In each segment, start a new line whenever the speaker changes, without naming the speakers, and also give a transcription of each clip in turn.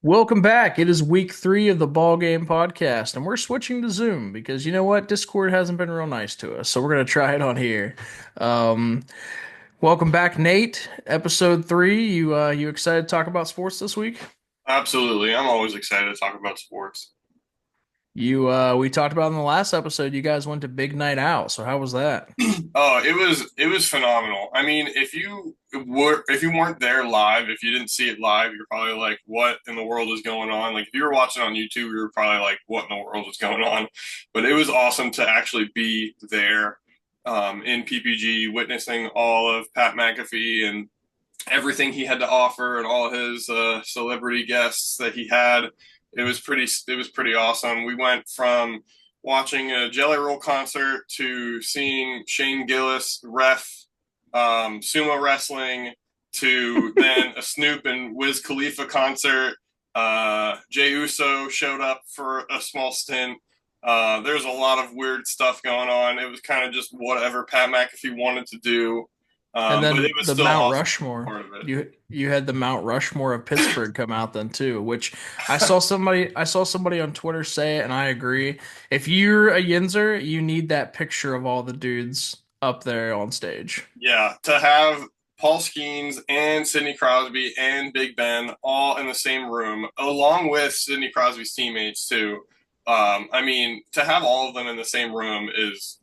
Welcome back. It is week 3 of the Ball Game Podcast, and we're switching to Zoom because you know what? Discord hasn't been real nice to us, so we're gonna try it on here. Um, Welcome back, Nate. Episode 3. You excited to talk about sports this week?
Absolutely. I'm always excited to talk about sports.
We talked about in the last episode. You guys went to Big Night Out, so how was that?
Oh, it was phenomenal. I mean, if you weren't there live, if you didn't see it live, you're probably like, what in the world is going on? Like if you were watching on YouTube, you were probably like, what in the world is going on? But it was awesome to actually be there in PPG, witnessing all of Pat McAfee and everything he had to offer and all his celebrity guests that he had. It was pretty awesome. We went from watching a Jelly Roll concert to seeing Shane Gillis ref sumo wrestling to then a Snoop and Wiz Khalifa concert. Jay Uso showed up for a small stint. There's a lot of weird stuff going on. It was kind of just whatever Pat McAfee wanted to do.
And
But it
then
was
the
still
Mount
awesome to be
Rushmore.
part of it.
You had the Mount Rushmore of Pittsburgh come out then too, which I saw somebody on Twitter say it, and I agree. If you're a Yinzer, you need that picture of all the dudes up there on stage.
Yeah, to have Paul Skeens and Sidney Crosby and Big Ben all in the same room, along with Sidney Crosby's teammates too. I mean, to have all of them in the same room is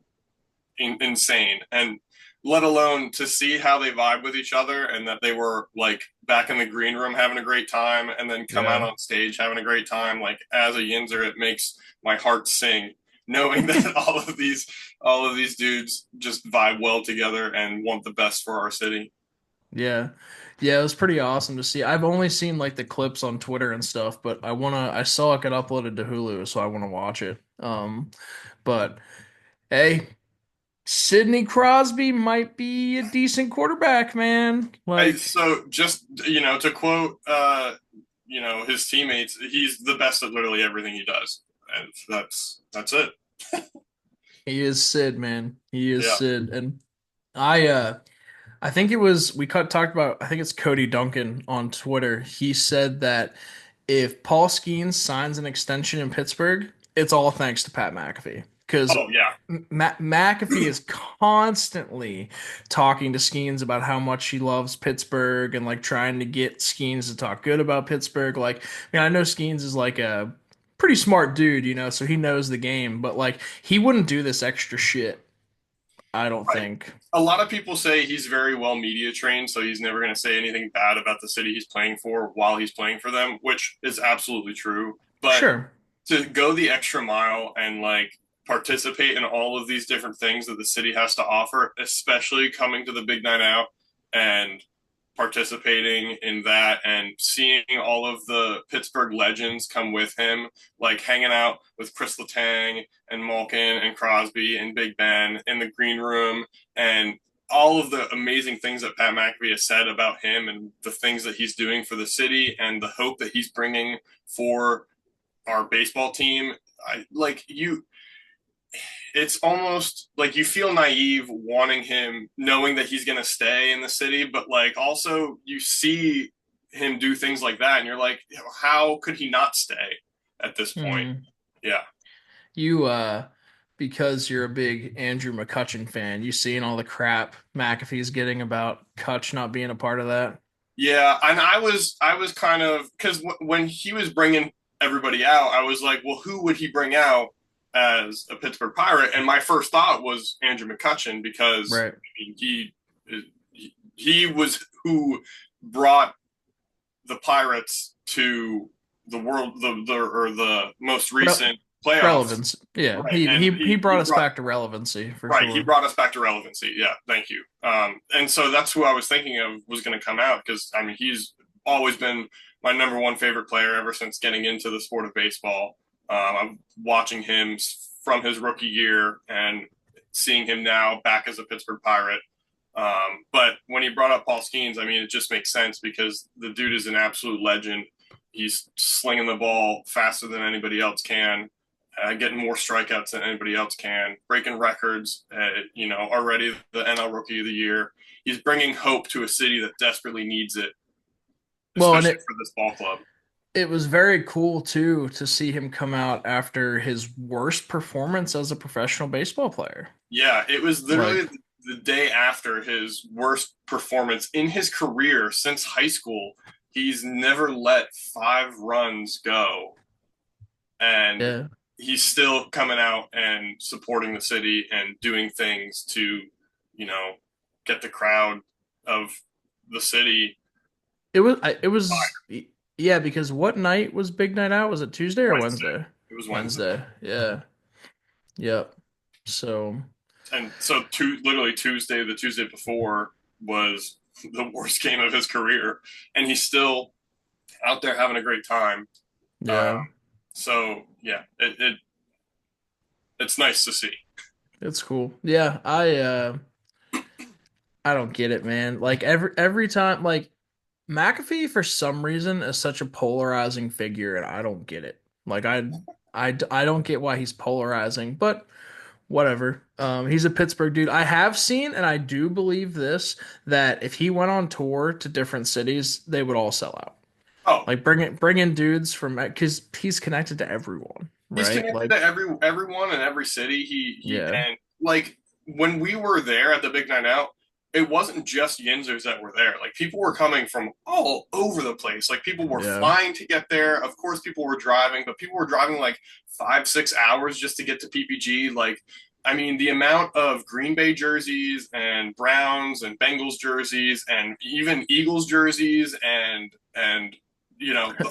insane, and let alone to see how they vibe with each other and that they were like back in the green room having a great time, and then come out
Yeah.
on stage having a great time. Like as a Yinzer, it makes my heart sing knowing that all of these dudes just vibe well together and want the best for our city.
Yeah. Yeah, it was pretty awesome to see. I've only seen like the clips on Twitter and stuff, but I saw it get uploaded to Hulu, so I wanna watch it. But hey, Sidney Crosby might be a decent quarterback, man. Like,
So just to quote his teammates, he's the best at literally everything he does, and that's it.
he is Sid, man. He is
Yeah.
Sid. And I think it was we cut talked about I think it's Cody Duncan on Twitter. He said that if Paul Skeens signs an extension in Pittsburgh, it's all thanks to Pat McAfee. Because
Oh yeah.
McAfee is constantly talking to Skeens about how much he loves Pittsburgh and like trying to get Skeens to talk good about Pittsburgh. Like, I know Skeens is like a pretty smart dude, so he knows the game, but like he wouldn't do this extra shit, I don't
Right.
think.
A lot of people say he's very well media trained, so he's never going to say anything bad about the city he's playing for while he's playing for them, which is absolutely true. But
Sure.
to go the extra mile and like participate in all of these different things that the city has to offer, especially coming to the big night out and participating in that and seeing all of the Pittsburgh legends come with him, like hanging out with Chris Letang and Malkin and Crosby and Big Ben in the green room, and all of the amazing things that Pat McAfee has said about him and the things that he's doing for the city and the hope that he's bringing for our baseball team. I like you it's almost like you feel naive wanting him, knowing that he's going to stay in the city, but like also you see him do things like that and you're like, how could he not stay at this point?
Hmm.
Yeah.
You because you're a big Andrew McCutchen fan, you seeing all the crap McAfee's getting about Kutch not being a part of that?
Yeah, and I was kind of because when he was bringing everybody out, I was like, well, who would he bring out as a Pittsburgh Pirate? And my first thought was Andrew McCutchen because
Right.
I mean, he was who brought the Pirates to the world the most
Re-
recent playoffs,
Relevance. Yeah.
right?
He
He
brought us
brought
back to relevancy for
right, he
sure.
brought us back to relevancy. Yeah, thank you. And so that's who I was thinking of was going to come out because I mean he's always been my number one favorite player ever since getting into the sport of baseball. I'm watching him from his rookie year and seeing him now back as a Pittsburgh Pirate. But when he brought up Paul Skeens, I mean, it just makes sense because the dude is an absolute legend. He's slinging the ball faster than anybody else can, getting more strikeouts than anybody else can, breaking records. Already the NL Rookie of the Year. He's bringing hope to a city that desperately needs it,
Well, and
especially
it
for this ball club.
it was very cool too to see him come out after his worst performance as a professional baseball player.
Yeah, it was
Like,
literally the day after his worst performance in his career since high school. He's never let 5 runs go, and
yeah.
he's still coming out and supporting the city and doing things to, you know, get the crowd of the city.
It was yeah, because what night was Big Night Out? Was it Tuesday or
Wednesday.
Wednesday?
It was Wednesday.
Wednesday. Yeah. Yep. So,
And so literally Tuesday, the Tuesday before was the worst game of his career, and he's still out there having a great time.
yeah.
So yeah, it's nice to see.
It's cool. Yeah, I don't get it, man. Like every time like McAfee for some reason is such a polarizing figure and I don't get it. Like I don't get why he's polarizing, but whatever. He's a Pittsburgh dude. I have seen and I do believe this that if he went on tour to different cities, they would all sell out.
Oh,
Like bring in dudes from because he's connected to everyone,
he's
right?
connected
Like
to everyone in every city. He
yeah,
and like when we were there at the big night out, it wasn't just Yinzers that were there. Like people were coming from all over the place. Like people were
yeah,
flying to get there. Of course, people were driving, but people were driving like 5, 6 hours just to get to PPG. Like, I mean, the amount of Green Bay jerseys and Browns and Bengals jerseys and even Eagles jerseys and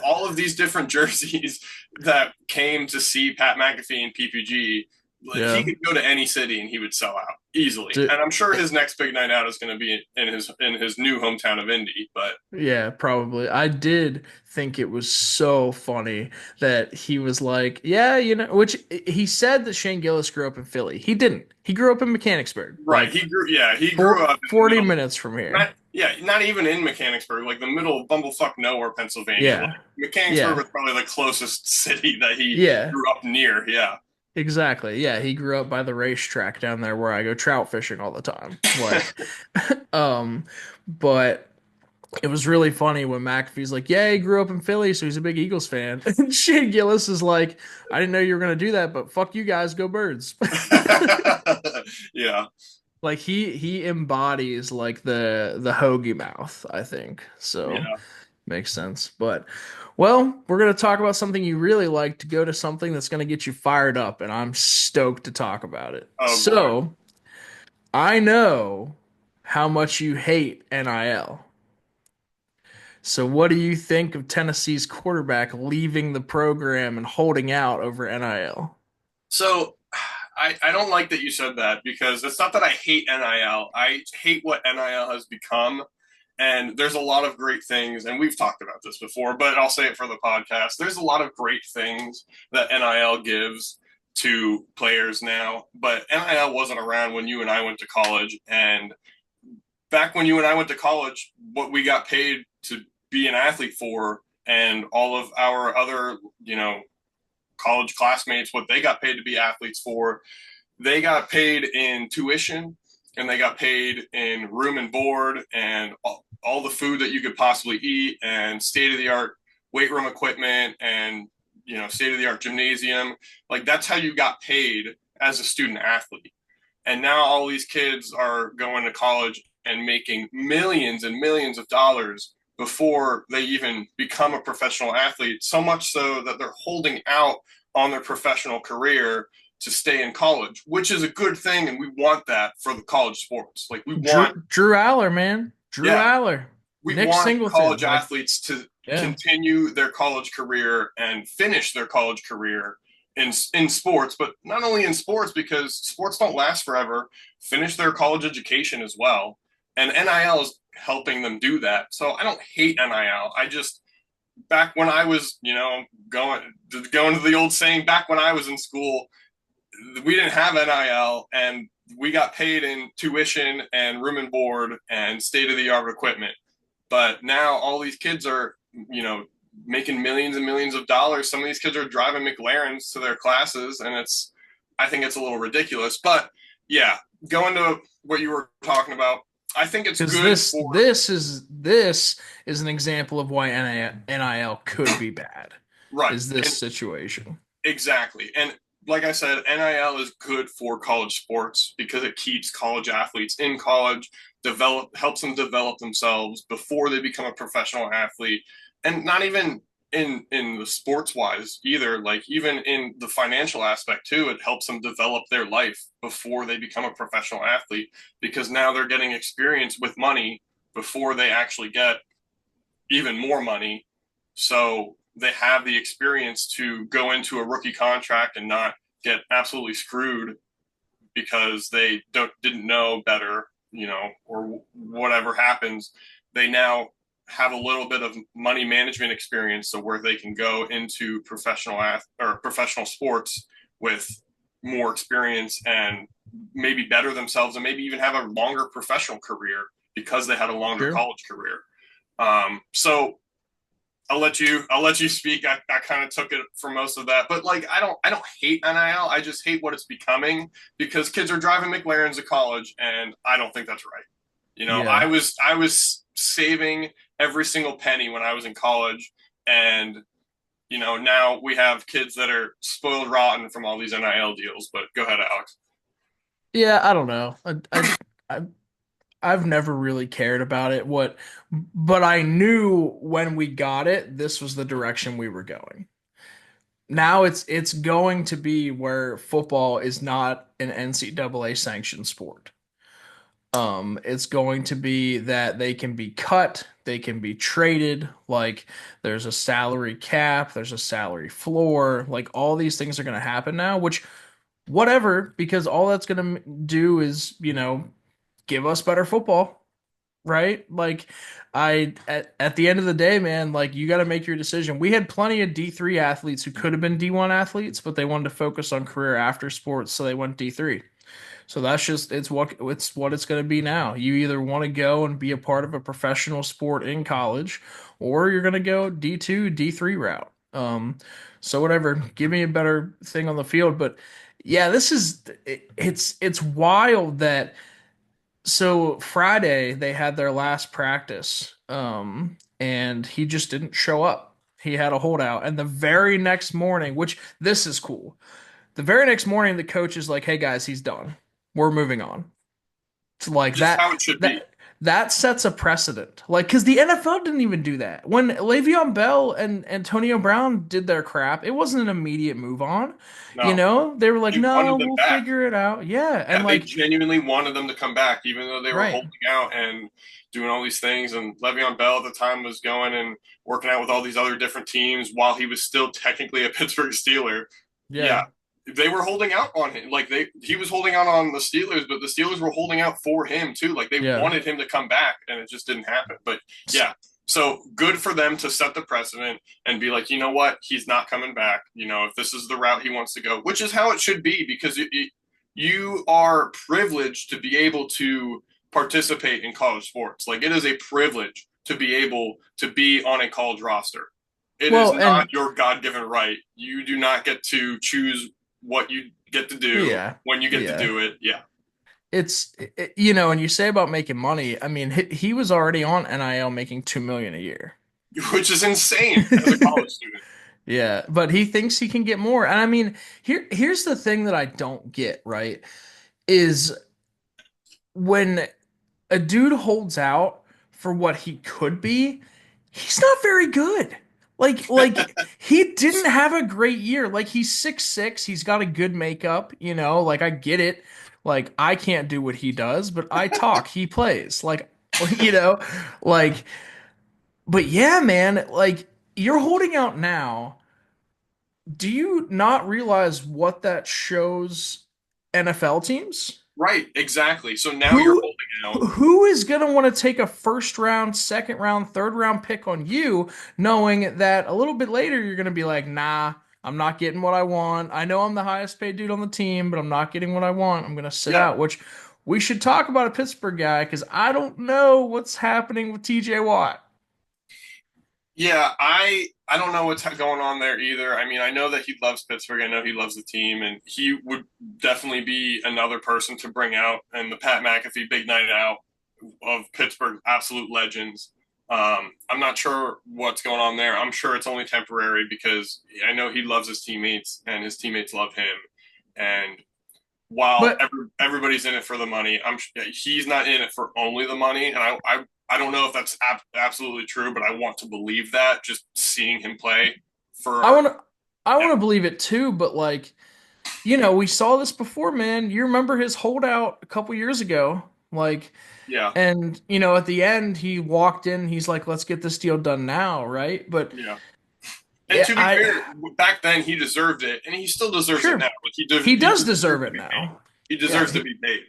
all of these different jerseys that came to see Pat McAfee and PPG. He
yeah.
could go to any city and he would sell out easily.
Dude,
And I'm sure his next big night out is going to be in his new hometown of Indy. But
yeah, probably. I did think it was so funny that he was like, yeah, which he said that Shane Gillis grew up in Philly. He didn't. He grew up in Mechanicsburg,
right,
like
he grew up in the
40
middle.
minutes from here.
Not even in Mechanicsburg, like the middle of bumblefuck nowhere, Pennsylvania. Like
Yeah.
Mechanicsburg
Yeah.
was probably the closest city that he
Yeah.
grew up near. Yeah.
Exactly. Yeah, he grew up by the racetrack down there where I go trout fishing all the time. Like, um, but it was really funny when McAfee's like, "Yeah, he grew up in Philly, so he's a big Eagles fan." And Shane Gillis is like, "I didn't know you were gonna do that, but fuck you guys, go Birds."
Yeah.
Like he embodies like the hoagie mouth, I think. So
Yeah.
makes sense. But well, we're gonna talk about something you really like to go to something that's gonna get you fired up, and I'm stoked to talk about it.
Oh boy.
So I know how much you hate NIL. So what do you think of Tennessee's quarterback leaving the program and holding out over NIL?
So I don't like that you said that because it's not that I hate NIL. I hate what NIL has become. And there's a lot of great things, and we've talked about this before, but I'll say it for the podcast. There's a lot of great things that NIL gives to players now, but NIL wasn't around when you and I went to college. And back when you and I went to college, what we got paid to be an athlete for, and all of our other, college classmates, what they got paid to be athletes for, they got paid in tuition and they got paid in room and board and all the food that you could possibly eat and state of the art weight room equipment and state of the art gymnasium. Like that's how you got paid as a student athlete. And now all these kids are going to college and making millions and millions of dollars before they even become a professional athlete, so much so that they're holding out on their professional career to stay in college, which is a good thing, and we want that for the college sports. Like we want,
Drew Aller, man. Drew
yeah,
Aller.
we
Nick
want
Singleton.
college
Like,
athletes to
yeah.
continue their college career and finish their college career in sports, but not only in sports because sports don't last forever. Finish their college education as well, and NIL is helping them do that. So I don't hate NIL. I just back when I was, going to the old saying, back when I was in school, we didn't have NIL and we got paid in tuition and room and board and state of the art equipment. But now all these kids are, making millions and millions of dollars. Some of these kids are driving McLarens to their classes, and I think it's a little ridiculous. But yeah, going to what you were talking about, I think it's
Because
good
this
for
this is this is an example of why NIL could be bad.
right.
Is this
And
situation?
exactly. And like I said, NIL is good for college sports because it keeps college athletes in college, helps them develop themselves before they become a professional athlete. And not even in the sports wise either, like even in the financial aspect too, it helps them develop their life before they become a professional athlete because now they're getting experience with money before they actually get even more money. So they have the experience to go into a rookie contract and not get absolutely screwed because they didn't know better, or whatever happens. They now have a little bit of money management experience, so where they can go into or professional sports with more experience and maybe better themselves and maybe even have a longer professional career because they had a longer
Sure.
college career. So I'll let you speak. I kind of took it for most of that, but like I don't hate NIL. I just hate what it's becoming because kids are driving McLarens to college, and I don't think that's right.
Yeah.
I was saving every single penny when I was in college, and now we have kids that are spoiled rotten from all these NIL deals. But go ahead, Alex.
Yeah, I don't know. I I've never really cared about it. But I knew when we got it, this was the direction we were going. Now it's going to be where football is not an NCAA sanctioned sport. It's going to be that they can be cut, they can be traded, like there's a salary cap, there's a salary floor, like all these things are going to happen now, which whatever, because all that's going to do is, give us better football, right? Like at the end of the day, man, like you got to make your decision. We had plenty of D3 athletes who could have been D1 athletes, but they wanted to focus on career after sports, so they went D3. So that's just it's going to be now. You either want to go and be a part of a professional sport in college, or you're going to go D2, D3 route. So whatever, give me a better thing on the field. But yeah, it's wild that so Friday they had their last practice, and he just didn't show up. He had a holdout, and the very next morning, which this is cool. The very next morning, the coach is like, "Hey guys, he's done. We're moving on." So like
Just how it should be.
that sets a precedent. Like, because the NFL didn't even do that. When Le'Veon Bell and Antonio Brown did their crap, it wasn't an immediate move on.
No,
They were like,
they
"No,
wanted them
we'll
back.
figure it out." Yeah, and
Yeah, they
like,
genuinely wanted them to come back, even though they were
right.
holding out and doing all these things. And Le'Veon Bell at the time was going and working out with all these other different teams while he was still technically a Pittsburgh Steeler. Yeah,
Yeah.
they were holding out on him. Like he was holding out on the Steelers, but the Steelers were holding out for him too. Like they
Yeah.
wanted him to come back, and it just didn't happen. But yeah, so good for them to set the precedent and be like, you know what, he's not coming back. If this is the route he wants to go, which is how it should be, because you are privileged to be able to participate in college sports. Like it is a privilege to be able to be on a college roster. It is
Well,
not
and
your God given right. You do not get to choose what you get to do
yeah,
when you get to
yeah.
do it. Yeah.
And you say about making money. I mean, he was already on NIL making 2 million a year.
Which is insane as a college student.
Yeah, but he thinks he can get more. And I mean, here's the thing that I don't get, right? Is when a dude holds out for what he could be, he's not very good. Like he didn't have a great year. Like he's 6'6", he's got a good makeup, like I get it. Like I can't do what he does, but I talk, he plays. Like you know, like but yeah, man, like you're holding out now. Do you not realize what that shows NFL teams?
Right, exactly. So now you're
Who
holding out.
who is going to want to take a first round, second round, third round pick on you, knowing that a little bit later you're going to be like, nah, I'm not getting what I want. I know I'm the highest paid dude on the team, but I'm not getting what I want. I'm going to sit
Yeah.
out, which we should talk about a Pittsburgh guy because I don't know what's happening with TJ Watt.
Yeah, I don't know what's going on there either. I mean, I know that he loves Pittsburgh. I know he loves the team, and he would definitely be another person to bring out in the Pat McAfee big night out of Pittsburgh absolute legends. I'm not sure what's going on there. I'm sure it's only temporary because I know he loves his teammates and his teammates love him. And while
But
everybody's in it for the money, he's not in it for only the money. And I don't know if that's absolutely true, but I want to believe that just seeing him play
I
for
want to I
yeah
want to believe it too, but like, we saw this before, man. You remember his holdout a couple years ago? Like,
yeah
and at the end he walked in, he's like, "Let's get this deal done now," right? But
yeah. And
yeah,
to be fair, back then he deserved it, and he still deserves it now.
sure,
Like
he
he
does
deserves
deserve
to
it
be paid.
now.
He
Yeah,
deserves to be paid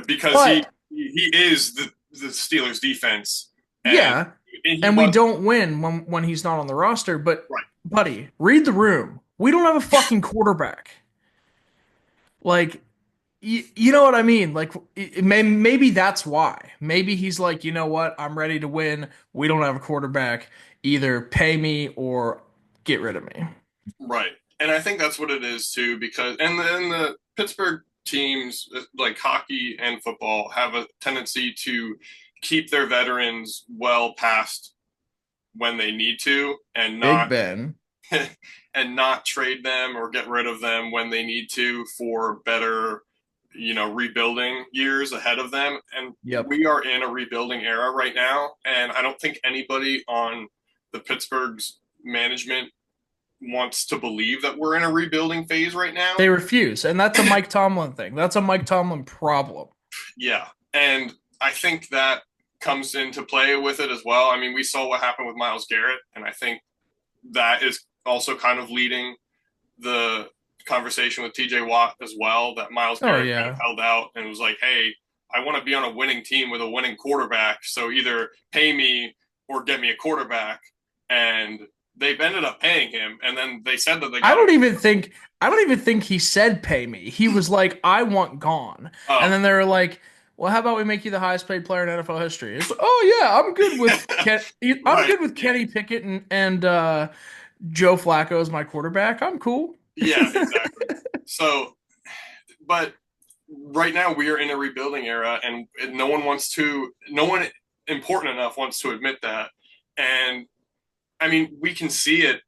because
but
he is the Steelers defense, and
yeah,
he
and we
was
don't win when he's not on the roster. But
right.
buddy, read the room. We don't have a fucking quarterback. Like, you know what I mean? Like, maybe that's why. Maybe he's like, you know what? I'm ready to win. We don't have a quarterback. Either pay me or get rid of me.
Right. And I think that's what it is too, because and the Pittsburgh teams like hockey and football have a tendency to keep their veterans well past when they need to and
Big
not
Ben.
and not trade them or get rid of them when they need to for better, rebuilding years ahead of them. And
Yep.
we are in a rebuilding era right now, and I don't think anybody on the Pittsburgh's management wants to believe that we're in a rebuilding phase right now.
They refuse, and that's a Mike Tomlin thing. That's a Mike Tomlin problem.
Yeah. And I think that comes into play with it as well. I mean, we saw what happened with Miles Garrett, and I think that is also kind of leading the conversation with TJ Watt as well, that Miles
Oh
Garrett kind of
yeah.
held out and was like, hey, I want to be on a winning team with a winning quarterback. So either pay me or get me a quarterback. And they've ended up paying him. And then they said that they
I
got
don't
him.
even think I don't even think he said pay me. He was like, I want gone. And
Oh,
then they were like, well, how about we make you the highest paid player in NFL history? It's like, oh yeah, I'm
right.
good with Kenny Pickett and Joe Flacco as my quarterback. I'm cool.
Yeah, exactly. So, but right now we are in a rebuilding era, and no one important enough wants to admit that. And I mean, we can see it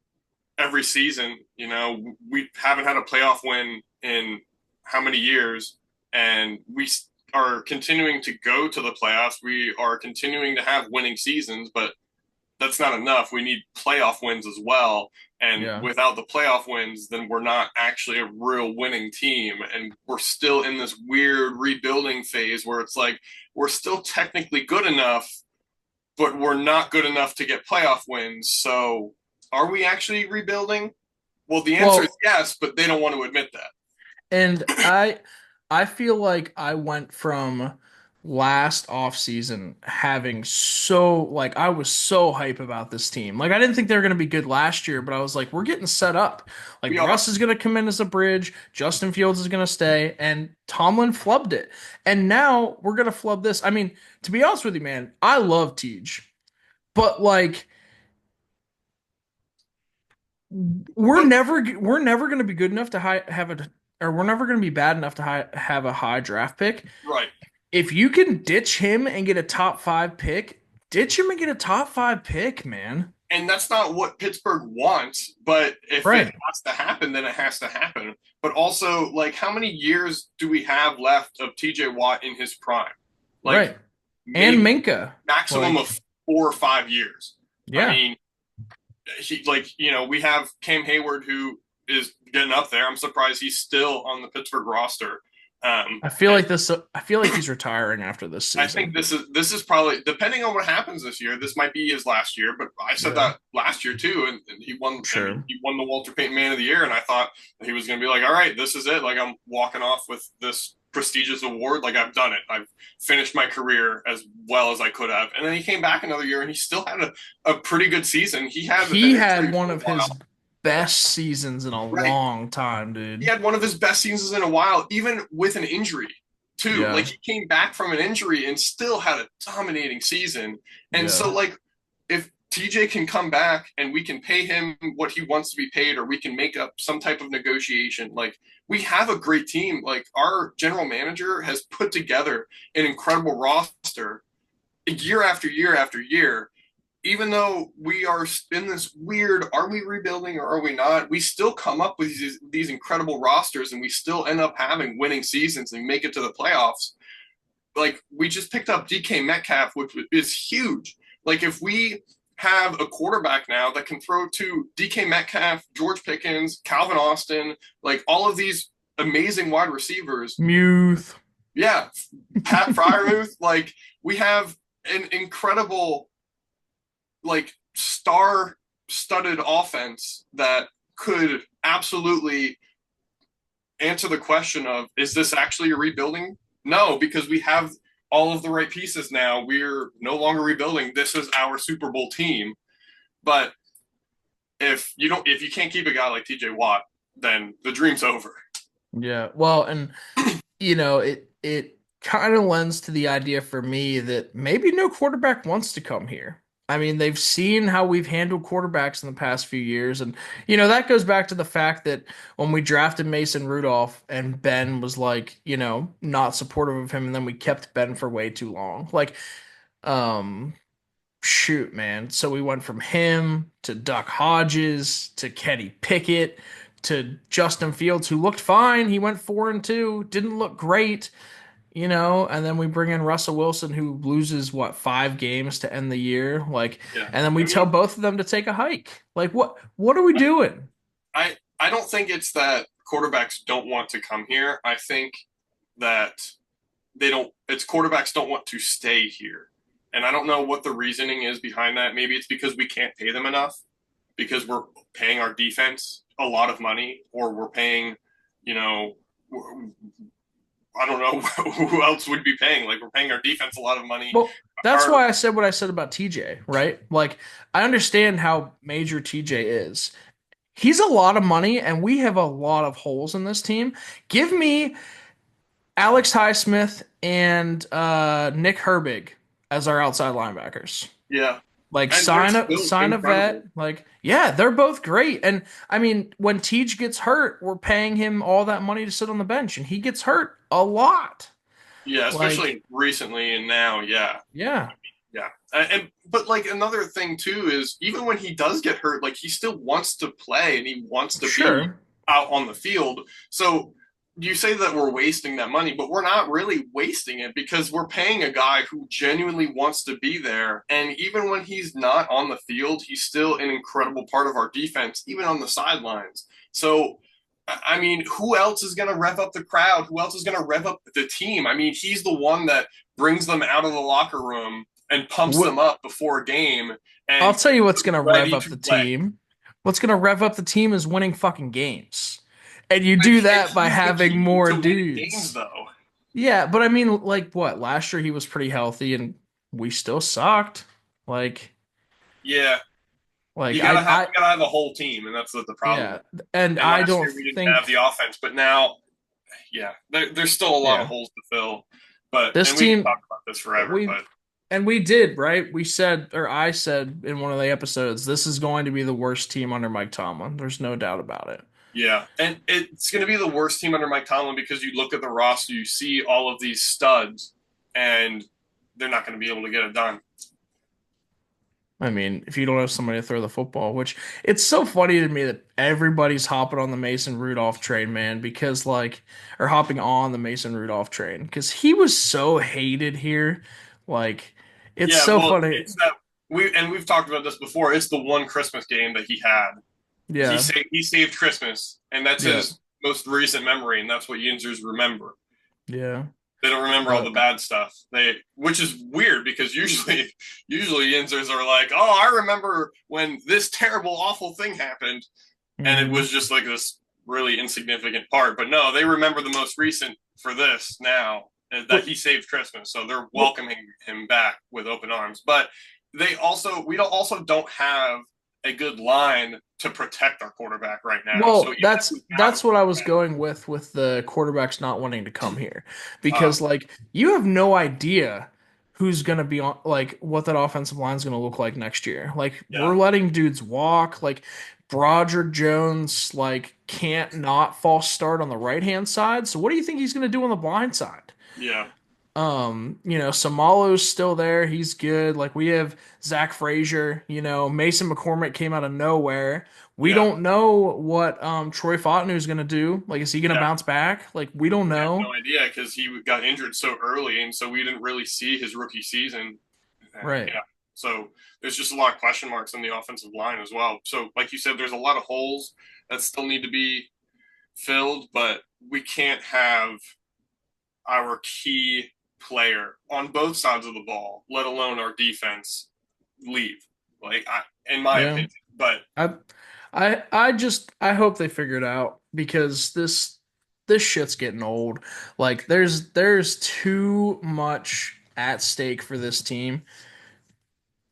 every season. We haven't had a playoff win in how many years, and we are continuing to go to the playoffs. We are continuing to have winning seasons, but that's not enough. We need playoff wins as well. And
Yeah.
without the playoff wins, then we're not actually a real winning team. And we're still in this weird rebuilding phase where it's like we're still technically good enough, but we're not good enough to get playoff wins. So are we actually rebuilding? Well, the answer is
Well,
yes, but they don't want to admit that.
and I feel like I went from last off season having I was so hype about this team. Like I didn't think they were going to be good last year, but I was like we're getting set up. Like
We are.
Russ is going to come in as a bridge, Justin Fields is going to stay, and Tomlin flubbed it. And now we're going to flub this. I mean, to be honest with you, man, I love Tej. But like
But
we're never going to be good enough to have a or we're never going to be bad enough to have a high draft pick.
right.
If you can ditch him and get a top five pick, ditch him and get a top five pick, man.
And that's not what Pittsburgh wants, but if it
Right,
has to happen, then it has to happen. But also, like, how many years do we have left of TJ Watt in his prime? Like,
right. And
maybe
Minka.
maximum
Like,
of 4 or 5 years. I
yeah.
mean, we have Cam Hayward who is getting up there. I'm surprised he's still on the Pittsburgh roster. And
I feel like he's retiring after this
I think
season.
this is probably depending on what happens this year. This might be his last year, but I said
Yeah,
that last year too, and he won. I mean,
sure.
he won the Walter Payton Man of the Year, and I thought that he was going to be like, "All right, this is it. Like I'm walking off with this prestigious award. Like I've done it. I've finished my career as well as I could have." And then he came back another year, and he still had a pretty good season. He had an
He had
injury
one
for a
of his
while,
best seasons in a
right?
long time,
He
dude.
had one of his best seasons in a while, even with an injury too. Like
Yeah,
he came back from an injury and still had a dominating season. And
yeah.
so like if TJ can come back and we can pay him what he wants to be paid, or we can make up some type of negotiation, like we have a great team. Like our general manager has put together an incredible roster. year after year after year, even though we are in this weird, are we rebuilding or are we not? We still come up with these incredible rosters, and we still end up having winning seasons and make it to the playoffs. Like we just picked up DK Metcalf, which is huge. Like if we have a quarterback now that can throw to DK Metcalf, George Pickens, Calvin Austin, like all of these amazing wide receivers.
Muth.
Yeah, Pat Fryermuth. Like we have an incredible, like star-studded offense that could absolutely answer the question of, is this actually a rebuilding? No, because we have all of the right pieces now. We're no longer rebuilding. This is our Super Bowl team. But if you can't keep a guy like TJ Watt, then the dream's over.
Yeah. Well, and it kind of lends to the idea for me that maybe no quarterback wants to come here. I mean, they've seen how we've handled quarterbacks in the past few years, and that goes back to the fact that when we drafted Mason Rudolph and Ben was like, not supportive of him, and then we kept Ben for way too long. Like, um, shoot, man. So we went from him to Duck Hodges to Kenny Pickett to Justin Fields, who looked fine. He went 4-2, didn't look great, and then we bring in Russell Wilson, who loses what, 5 games to end the year, like,
Yeah.
and then we
I
tell
mean,
both of them to take a hike. Like, what are we doing?
I don't think it's that quarterbacks don't want to come here. I think that it's quarterbacks don't want to stay here. And I don't know what the reasoning is behind that. Maybe it's because we can't pay them enough, because we're paying our defense a lot of money, or we're paying, you know, I don't know who else would be paying. Like we're paying our defense a lot of money.
Well, that's
Our
why I said what I said about TJ, right? Like, I understand how major TJ is. He's a lot of money, and we have a lot of holes in this team. Give me Alex Highsmith and Nick Herbig as our outside linebackers.
Yeah,
Like,
and they're still
sign a vet.
incredible.
Like, yeah, they're both great. And I mean, when Tej gets hurt, we're paying him all that money to sit on the bench, and he gets hurt a lot.
Yeah,
Like,
especially recently and now. Yeah,
yeah,
yeah, and but like another thing too is even when he does get hurt, like he still wants to play and he wants to be
sure,
out on the field. So you say that we're wasting that money, but we're not really wasting it because we're paying a guy who genuinely wants to be there. And even when he's not on the field, he's still an incredible part of our defense, even on the sidelines. So I mean, who else is going to rev up the crowd? Who else is going to rev up the team? I mean, he's the one that brings them out of the locker room and pumps
what
them up before a game
I'll
and
tell you what's gonna rev
ready
up
to
the
play.
team. What's gonna rev up the team is winning fucking games. And you
And
do that by
he's the
having
key
more
to winning games,
dudes.
though.
Yeah, but I mean, like, what? Last year he was pretty healthy and we still sucked. Like,
Yeah,
like
you gotta have a whole team, and that's what the problem
yeah,
is.
and
And
I
last
don't
year we didn't have
think,
the offense, but now, yeah, there's still a lot of
yeah,
holes to fill. But
this
and we could
team,
talk about this forever.
we,
But
and we did, right? We said, or I said in one of the episodes, this is going to be the worst team under Mike Tomlin. There's no doubt about it.
yeah, and it's going to be the worst team under Mike Tomlin because you look at the roster, you see all of these studs, and they're not going to be able to get it done.
I mean, if you don't have somebody to throw the football, which it's so funny to me that everybody's hopping on the Mason Rudolph train, man, because or hopping on the Mason Rudolph train, because he was so hated here. Like, it's
Yeah,
so
well,
funny.
it's that we've talked about this before. It's the one Christmas game that he had.
Yeah,
He saved Christmas, and that's
yeah,
his most recent memory, and that's what Yinzers remember.
yeah.
They don't remember all
But
the bad stuff. Which is weird because usually Yinzers are like, "Oh, I remember when this terrible, awful thing happened," and it
mhm.
was just like this really insignificant part. But no, they remember the most recent for this now that
But
he saved Christmas, so they're
what?
welcoming him back with open arms. But we don't have a good line to protect our quarterback right now. So
Well,
even if
that's
we have a
that's what I was
quarterback,
going with the quarterbacks not wanting to come here
uh,
because you have no idea who's going to be on like what that offensive line is going to look like next year. Like
yeah,
we're letting dudes walk, like Broderick Jones can't not false start on the right-hand side. So what do you think he's going to do on the blind side?
yeah.
Samalo's still there. He's good. Like we have Zach Frazier, Mason McCormick came out of nowhere. We
Yeah,
don't know what Troy Fautanu is gonna do. Like, is he gonna
yeah.
bounce back? Like, we don't
We have no
know.
idea because he got injured so early, and so we didn't really see his rookie season. And
Right.
yeah, so there's just a lot of question marks on the offensive line as well. So, like you said, there's a lot of holes that still need to be filled, but we can't have our key player on both sides of the ball, let alone our defense, leave. In my
Yeah.
opinion, but
I I hope they figure it out because this shit's getting old. Like there's too much at stake for this team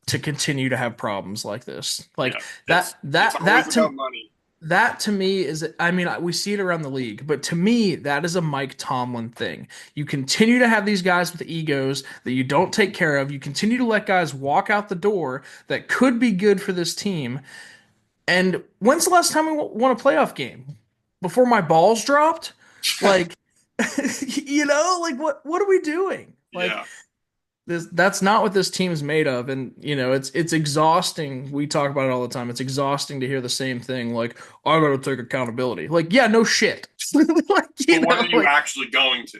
to continue to have problems like this.
yeah,
Like
it's
that
it's
that
always
that
about
to
money.
that to me is, I mean, we see it around the league, but to me that is a Mike Tomlin thing. You continue to have these guys with egos that you don't take care of. You continue to let guys walk out the door that could be good for this team. And when's the last time we won a playoff game? Before my balls dropped? Like, like what are we doing? Like
Yeah,
that's not what this team's made of. And it's exhausting. We talk about it all the time. It's exhausting to hear the same thing, like, I gotta take accountability. Like, yeah, no shit. Like,
but when are you
like,
actually going to?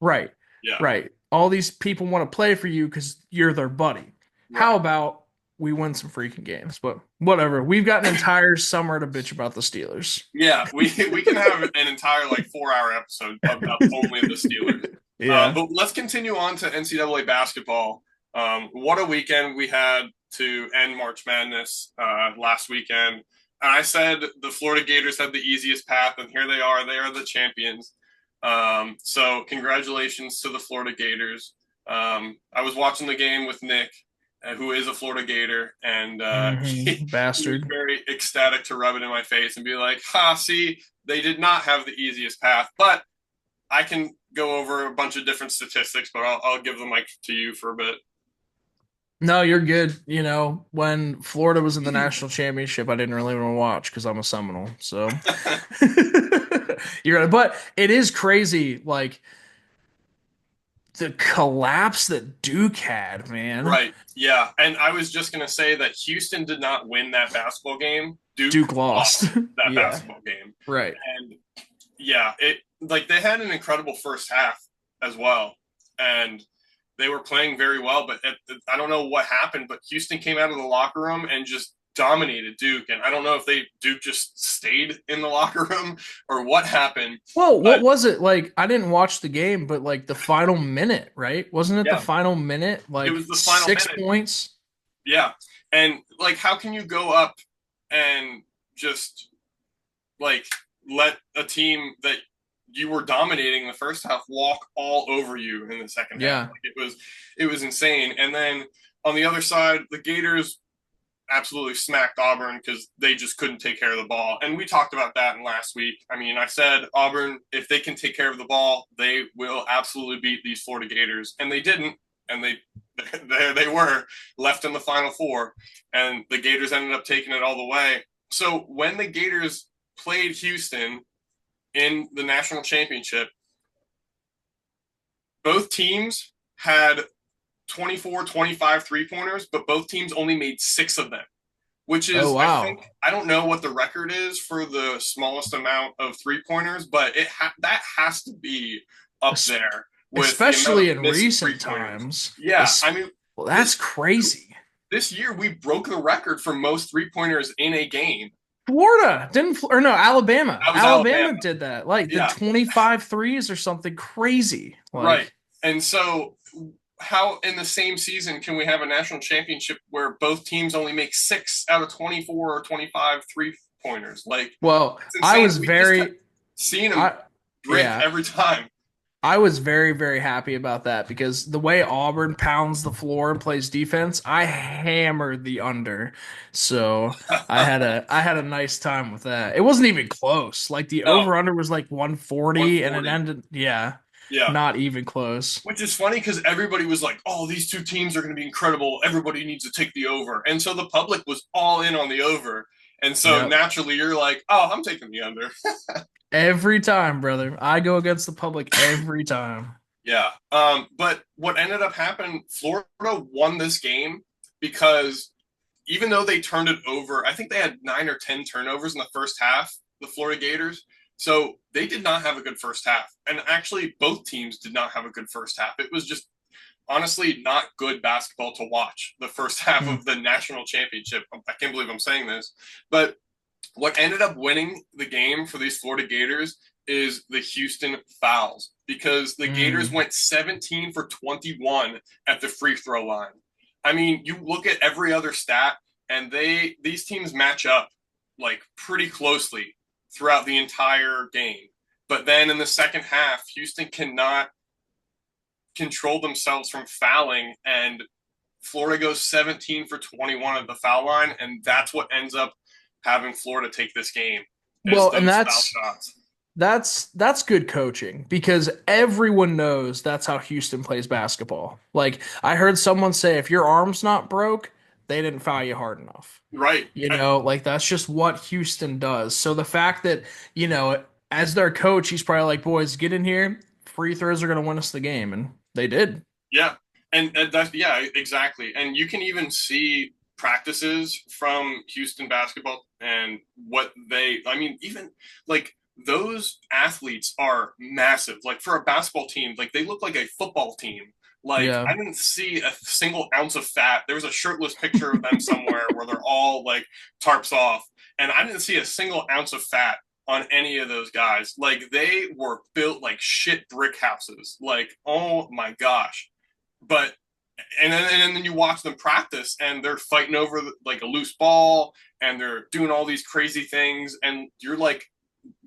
right,
Yeah,
right. All these people want to play for you because you're their buddy. How
right.
about we win some freaking games? But whatever. We've got an entire summer to bitch about the Steelers.
Yeah, we can have an entire like 4 hour episode about only the Steelers.
Yeah.
But let's continue on to NCAA basketball. What a weekend we had to end March Madness last weekend. And I said the Florida Gators had the easiest path, and here they are. They are the champions. So congratulations to the Florida Gators. I was watching the game with Nick, who is a Florida Gator, and he was
Bastard.
very ecstatic to rub it in my face and be like, "Ha, see, they did not have the easiest path." But I can go over a bunch of different statistics, but I'll give the mic to you for a bit.
No, you're good. When Florida was in the national championship, I didn't really want to watch because I'm a Seminole. So you're right. But it is crazy, like the collapse that Duke had, man.
Right. Yeah. And I was just going to say that Houston did not win that basketball game. Duke
Duke lost.
lost that
Yeah.
basketball game.
Right.
And yeah, it like they had an incredible first half as well. And they were playing very well, but I don't know what happened, but Houston came out of the locker room and just dominated Duke. And I don't know if Duke just stayed in the locker room or what happened,
Well, what
but
was it like? I didn't watch the game, but like the final minute, right? Wasn't it the
yeah,
final minute?
it
Like
was the final
six
minute.
points?
Yeah. And like, how can you go up and just like let a team that you were dominating the first half walk all over you in the second half?
Yeah.
Like it was insane. And then on the other side, the Gators absolutely smacked Auburn because they just couldn't take care of the ball. And we talked about that in last week. I mean, I said Auburn, if they can take care of the ball, they will absolutely beat these Florida Gators. And they didn't. And there they were left in the Final Four. And the Gators ended up taking it all the way. So when the Gators played Houston in the national championship, both teams had 24, 25 three-pointers, but both teams only made 6 of them, which
Oh
is, I
wow.
think, I don't know what the record is for the smallest amount of three-pointers, but that has to be up
Es-
there with the amount
Especially
of
in
missed
recent
three-pointers.
times.
Yeah, I mean,
Well, that's
this
crazy.
this year we broke the record for most three-pointers in a game.
Florida didn't, or no, Alabama.
That was
Alabama
Alabama.
did that. Like the
Yeah,
25 threes or something crazy.
right.
Like,
And so how in the same season can we have a national championship where both teams only make 6 out of 24 or 25 three-pointers? Like,
well,
it's
I
insane.
was
We just kept
very,
seeing them
I,
brick
yeah,
every time.
I was very, very happy about that because the way Auburn pounds the floor and plays defense, I hammered the under. So I had a nice time with that. It wasn't even close. Like the
No,
over under was like 140 and it
140.
ended, yeah,
Yeah.
not even close.
Which is funny because everybody was like, oh, these two teams are going to be incredible. Everybody needs to take the over. And so the public was all in on the over. And so
Yep.
naturally you're like, oh, I'm taking the under.
Every time, brother. I go against the public every time.
Yeah. But what ended up happening, Florida won this game because even though they turned it over, I think they had 9 or 10 turnovers in the first half, the Florida Gators. So they did not have a good first half. And actually, both teams did not have a good first half. It was just honestly not good basketball to watch the first half
Hmm.
of the national championship. I can't believe I'm saying this. But what ended up winning the game for these Florida Gators is the Houston fouls because the Gators
Mm.
went 17 for 21 at the free throw line. I mean, you look at every other stat and these teams match up like pretty closely throughout the entire game. But then in the second half, Houston cannot control themselves from fouling and Florida goes 17 for 21 at the foul line and that's what ends up having Florida take this game is
Well, and
those foul shots.
that's good coaching because everyone knows that's how Houston plays basketball. Like I heard someone say if your arm's not broke, they didn't foul you hard enough.
Right.
Like that's just what Houston does. So the fact that, as their coach, he's probably like, boys, get in here. Free throws are going to win us the game. And they did.
Yeah. And that's yeah, exactly. And you can even see practices from Houston basketball and what they I mean, even like those athletes are massive. Like for a basketball team, like they look like a football team. Like
Yeah.
I didn't see a single ounce of fat. There was a shirtless picture of them somewhere where they're all like tarps off, and I didn't see a single ounce of fat on any of those guys. Like they were built like shit brick houses. Like oh my gosh, but and then you watch them practice and they're fighting over like a loose ball and they're doing all these crazy things and you're like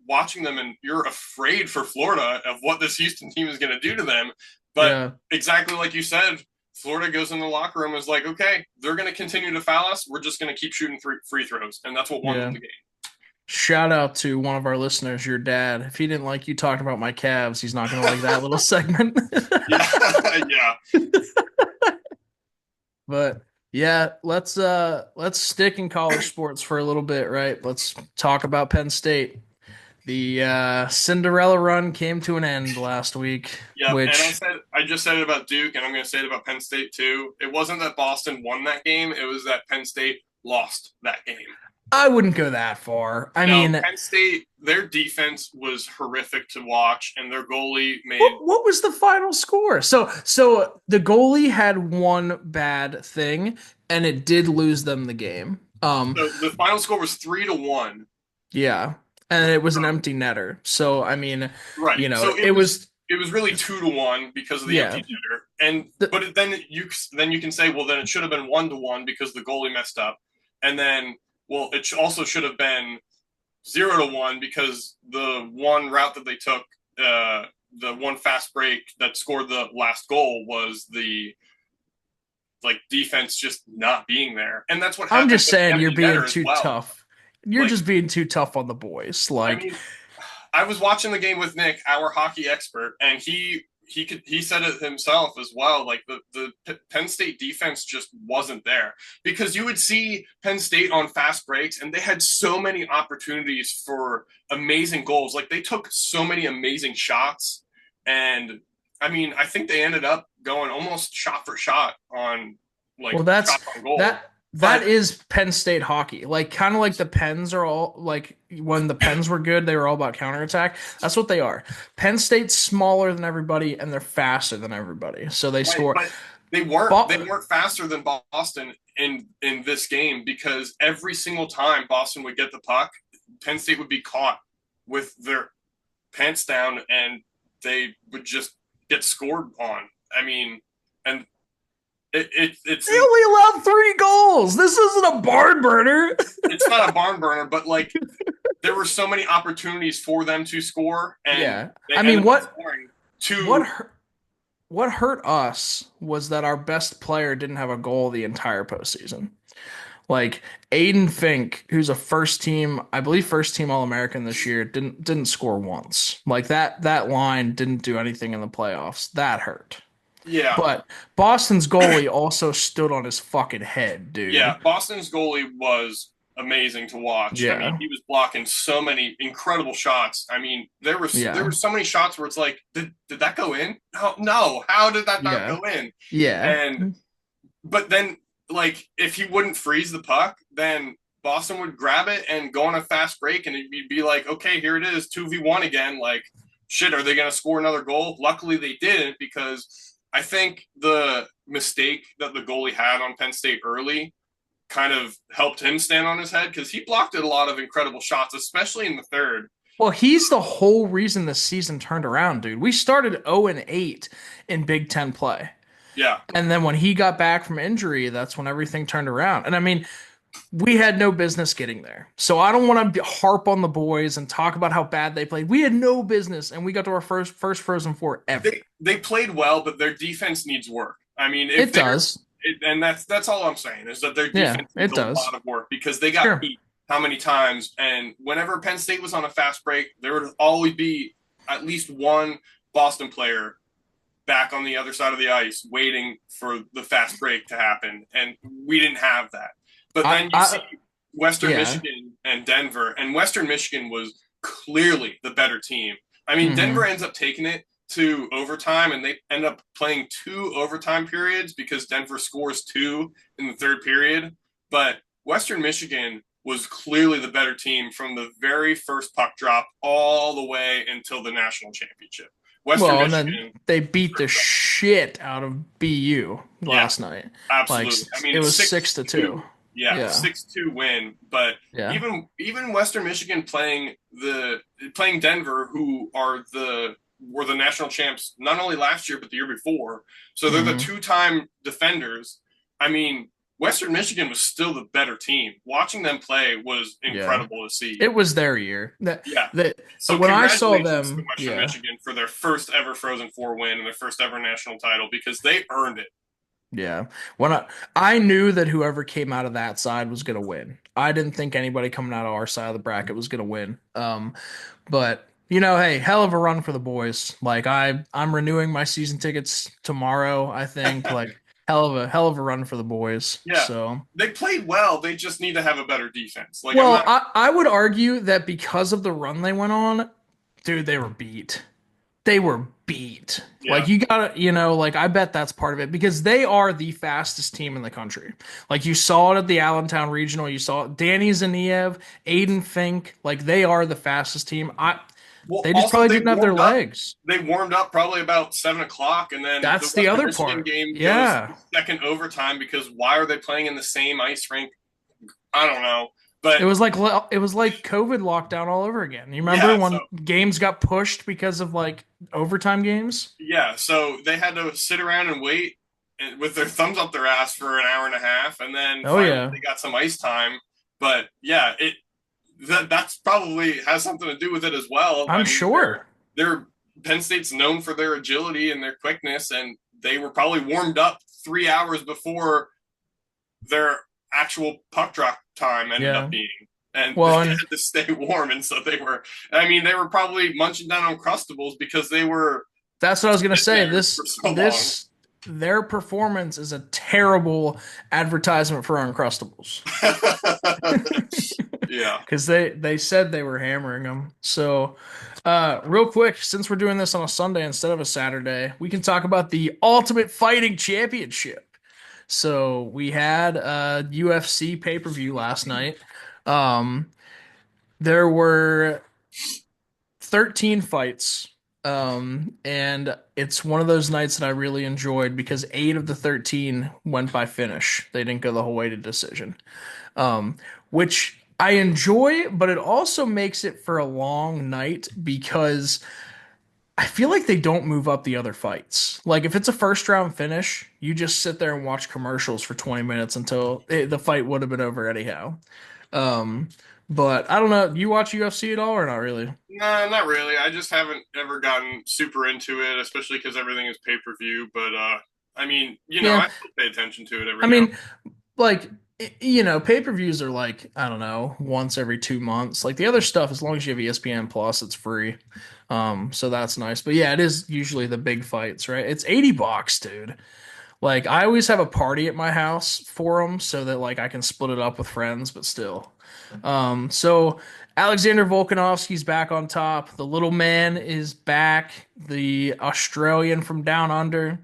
watching them and you're afraid for Florida of what this Houston team is going to do to them. But
Yeah.
exactly like you said, Florida goes in the locker room and is like, okay, they're going to continue to foul us. We're just going to keep shooting free throws, and that's what won them
Yeah.
the game.
Shout out to one of our listeners, your dad. If he didn't like you talking about my calves, he's not going to like that little segment.
Yeah, yeah,
But yeah, let's stick in college sports for a little bit, right? Let's talk about Penn State. The Cinderella run came to an end last week,
yeah. And
which
I just said it about Duke, and I'm going to say it about Penn State too. It wasn't that Boston won that game; it was that Penn State lost that game.
I wouldn't go that far. I
No,
mean,
Penn State, their defense was horrific to watch, and their goalie made
what was the final score? So the goalie had one bad thing and it did lose them the game.
the final score was 3-1.
Yeah. And it was an
Um,
empty netter. So I mean,
right. So
it was
it was really 2-1 because of the empty
yeah.
netter, and
The,
but then you can say, well, then it should have been 1-1 because the goalie messed up, and then well, also should have been 0-1 because the one route that they took, the one fast break that scored the last goal was the like defense just not being there, and that's what
I'm
happened
just
with the
saying you're
empty
being
netter as
too
well.
tough. You're
Like
just being too tough on the boys.
I
Like,
mean, I was watching the game with Nick, our hockey expert, and he said it himself as well. Like the Penn State defense just wasn't there because you would see Penn State on fast breaks, and they had so many opportunities for amazing goals. Like they took so many amazing shots, and I mean, I think they ended up going almost shot for shot on like
well, that's
shots on goal.
that
But
is Penn State hockey. Like kind of like the Pens are all like when the Pens were good, they were all about counterattack. That's what they are. Penn State's smaller than everybody and they're faster than everybody. So they
right,
score.
but they
But
weren't faster than Boston in this game because every single time Boston would get the puck, Penn State would be caught with their pants down and they would just get scored on. I mean, and it's
they only allowed 3 goals. This isn't a barn burner.
it's not a barn burner, but like there were so many opportunities for them to score, and
Yeah.
they
I mean,
ended up scoring
what
two.
hurt, what hurt us was that our best player didn't have a goal the entire postseason. Like Aiden Fink, who's a first team, I believe first team All-American this year, didn't score once. Like that line didn't do anything in the playoffs. That hurt.
Yeah,
But Boston's goalie also stood on his fucking head, dude.
yeah. Boston's goalie was amazing to watch. I mean,
Yeah.
he was blocking so many incredible shots. I mean, there were
Yeah.
so many shots where it's like, did that go in? No, no. How did that not
Yeah.
go in?
Yeah.
And but then like if he wouldn't freeze the puck, then Boston would grab it and go on a fast break, and you'd be like, okay, here it is, 2v1 again. Like, shit, are they going to score another goal? Luckily, they didn't, because I think the mistake that the goalie had on Penn State early kind of helped him stand on his head, because he blocked a lot of incredible shots, especially in the third.
Well, he's the whole reason this season turned around, dude. We started 0-8 in Big Ten play.
Yeah,
And then when he got back from injury, that's when everything turned around. And I mean, we had no business getting there. So I don't want to harp on the boys and talk about how bad they played. We had no business, and we got to our first Frozen Four ever.
they played well, but their defense needs work. I mean, if
It
they're
does.
and that's all I'm saying, is that their
Yeah,
defense needs
it
a
does.
lot of work, because they got
Sure.
beat how many times, and whenever Penn State was on a fast break, there would always be at least one Boston player back on the other side of the ice waiting for the fast break to happen, and we didn't have that. But
I,
then you see
I,
Western
yeah.
Michigan and Denver, and Western Michigan was clearly the better team. I mean, Denver
Hmm.
ends up taking it to overtime, and they end up playing two overtime periods because Denver scores two in the third period. But Western Michigan was clearly the better team from the very first puck drop all the way until the national championship. Western
Well, and then
Michigan,
they beat the shit out of BU
yeah,
last night. Like
absolutely. I
it
mean,
was
six
6-2.
two, yeah,
Yeah.
6-2 win. But
Yeah.
even Western Michigan playing Denver, who were the national champs not only last year but the year before. So they're the
Hmm.
two-time defenders. I mean, Western Michigan was still the better team. Watching them play was
Yeah.
incredible to see.
It was their year. That
Yeah.
that
So
when I saw
congratulations to
them,
Western
yeah.
Michigan for their first ever Frozen Four win and their first ever national title, because they earned it.
Yeah. When I knew that whoever came out of that side was gonna win. I didn't think anybody coming out of our side of the bracket was gonna win. But hey, hell of a run for the boys. Like I'm renewing my season tickets tomorrow, I think. Like hell of a run for the boys.
Yeah,
So
they played well. They just need to have a better defense. Like, I'm
well,
not.
I would argue that because of the run they went on, dude, they were beat. They were beat.
Yeah,
Like you gotta, like I bet that's part of it because they are the fastest team in the country. Like you saw it at the Allentown Regional, you saw Danny Zaniev, Aiden Fink, like they are the fastest team.
well,
They just
also
probably didn't have their legs.
They warmed up probably about 7 o'clock, and then the
That's the
Western
other
Michigan
part.
game goes
Yeah.
to second overtime, because why are they playing in the same ice rink? I don't know, but
It was like COVID lockdown all over again. You remember
yeah.
when games got pushed because of like overtime games?
So they had to sit around and wait with their thumbs up their ass for an hour and a half, and then
Oh
finally
yeah,
they got some ice time. But yeah, that's probably has something to do with it as well.
I'm
I mean,
sure.
they're Penn State's known for their agility and their quickness, and they were probably warmed up 3 hours before their actual puck drop time ended up
Yeah.
being. And they
Well,
had
and
to stay warm, and so I mean, they were probably munching down on Crustables because they were
that's what I was gonna
sitting
say.
there
This
for so long.
this their performance is a terrible advertisement for Uncrustables
Yeah.
because they said they were hammering them. So, real quick, since we're doing this on a Sunday instead of a Saturday, we can talk about the Ultimate Fighting Championship. So we had a UFC pay-per-view last night. Um, there were 13 fights. And it's one of those nights that I really enjoyed because 8 of the 13 went by finish. They didn't go the whole way to decision. Um, which I enjoy, but it also makes it for a long night because I feel like they don't move up the other fights. Like if it's a first round finish, you just sit there and watch commercials for 20 minutes until the fight would have been over anyhow. Um, but I don't know. You watch UFC at all or not really?
No, not really. I just haven't ever gotten super into it, especially because everything is pay per view. But I mean,
Yeah.
I still pay attention to it
I
every now.
mean, like, pay-per-views are like, I don't know, once every 2 months. Like the other stuff, as long as you have ESPN Plus, it's free. So that's nice. But yeah, it is usually the big fights, right? It's $80, dude. Like I always have a party at my house for him so that like I can split it up with friends, but still. So Alexander Volkanovski's back on top. The little man is back. The Australian from down under.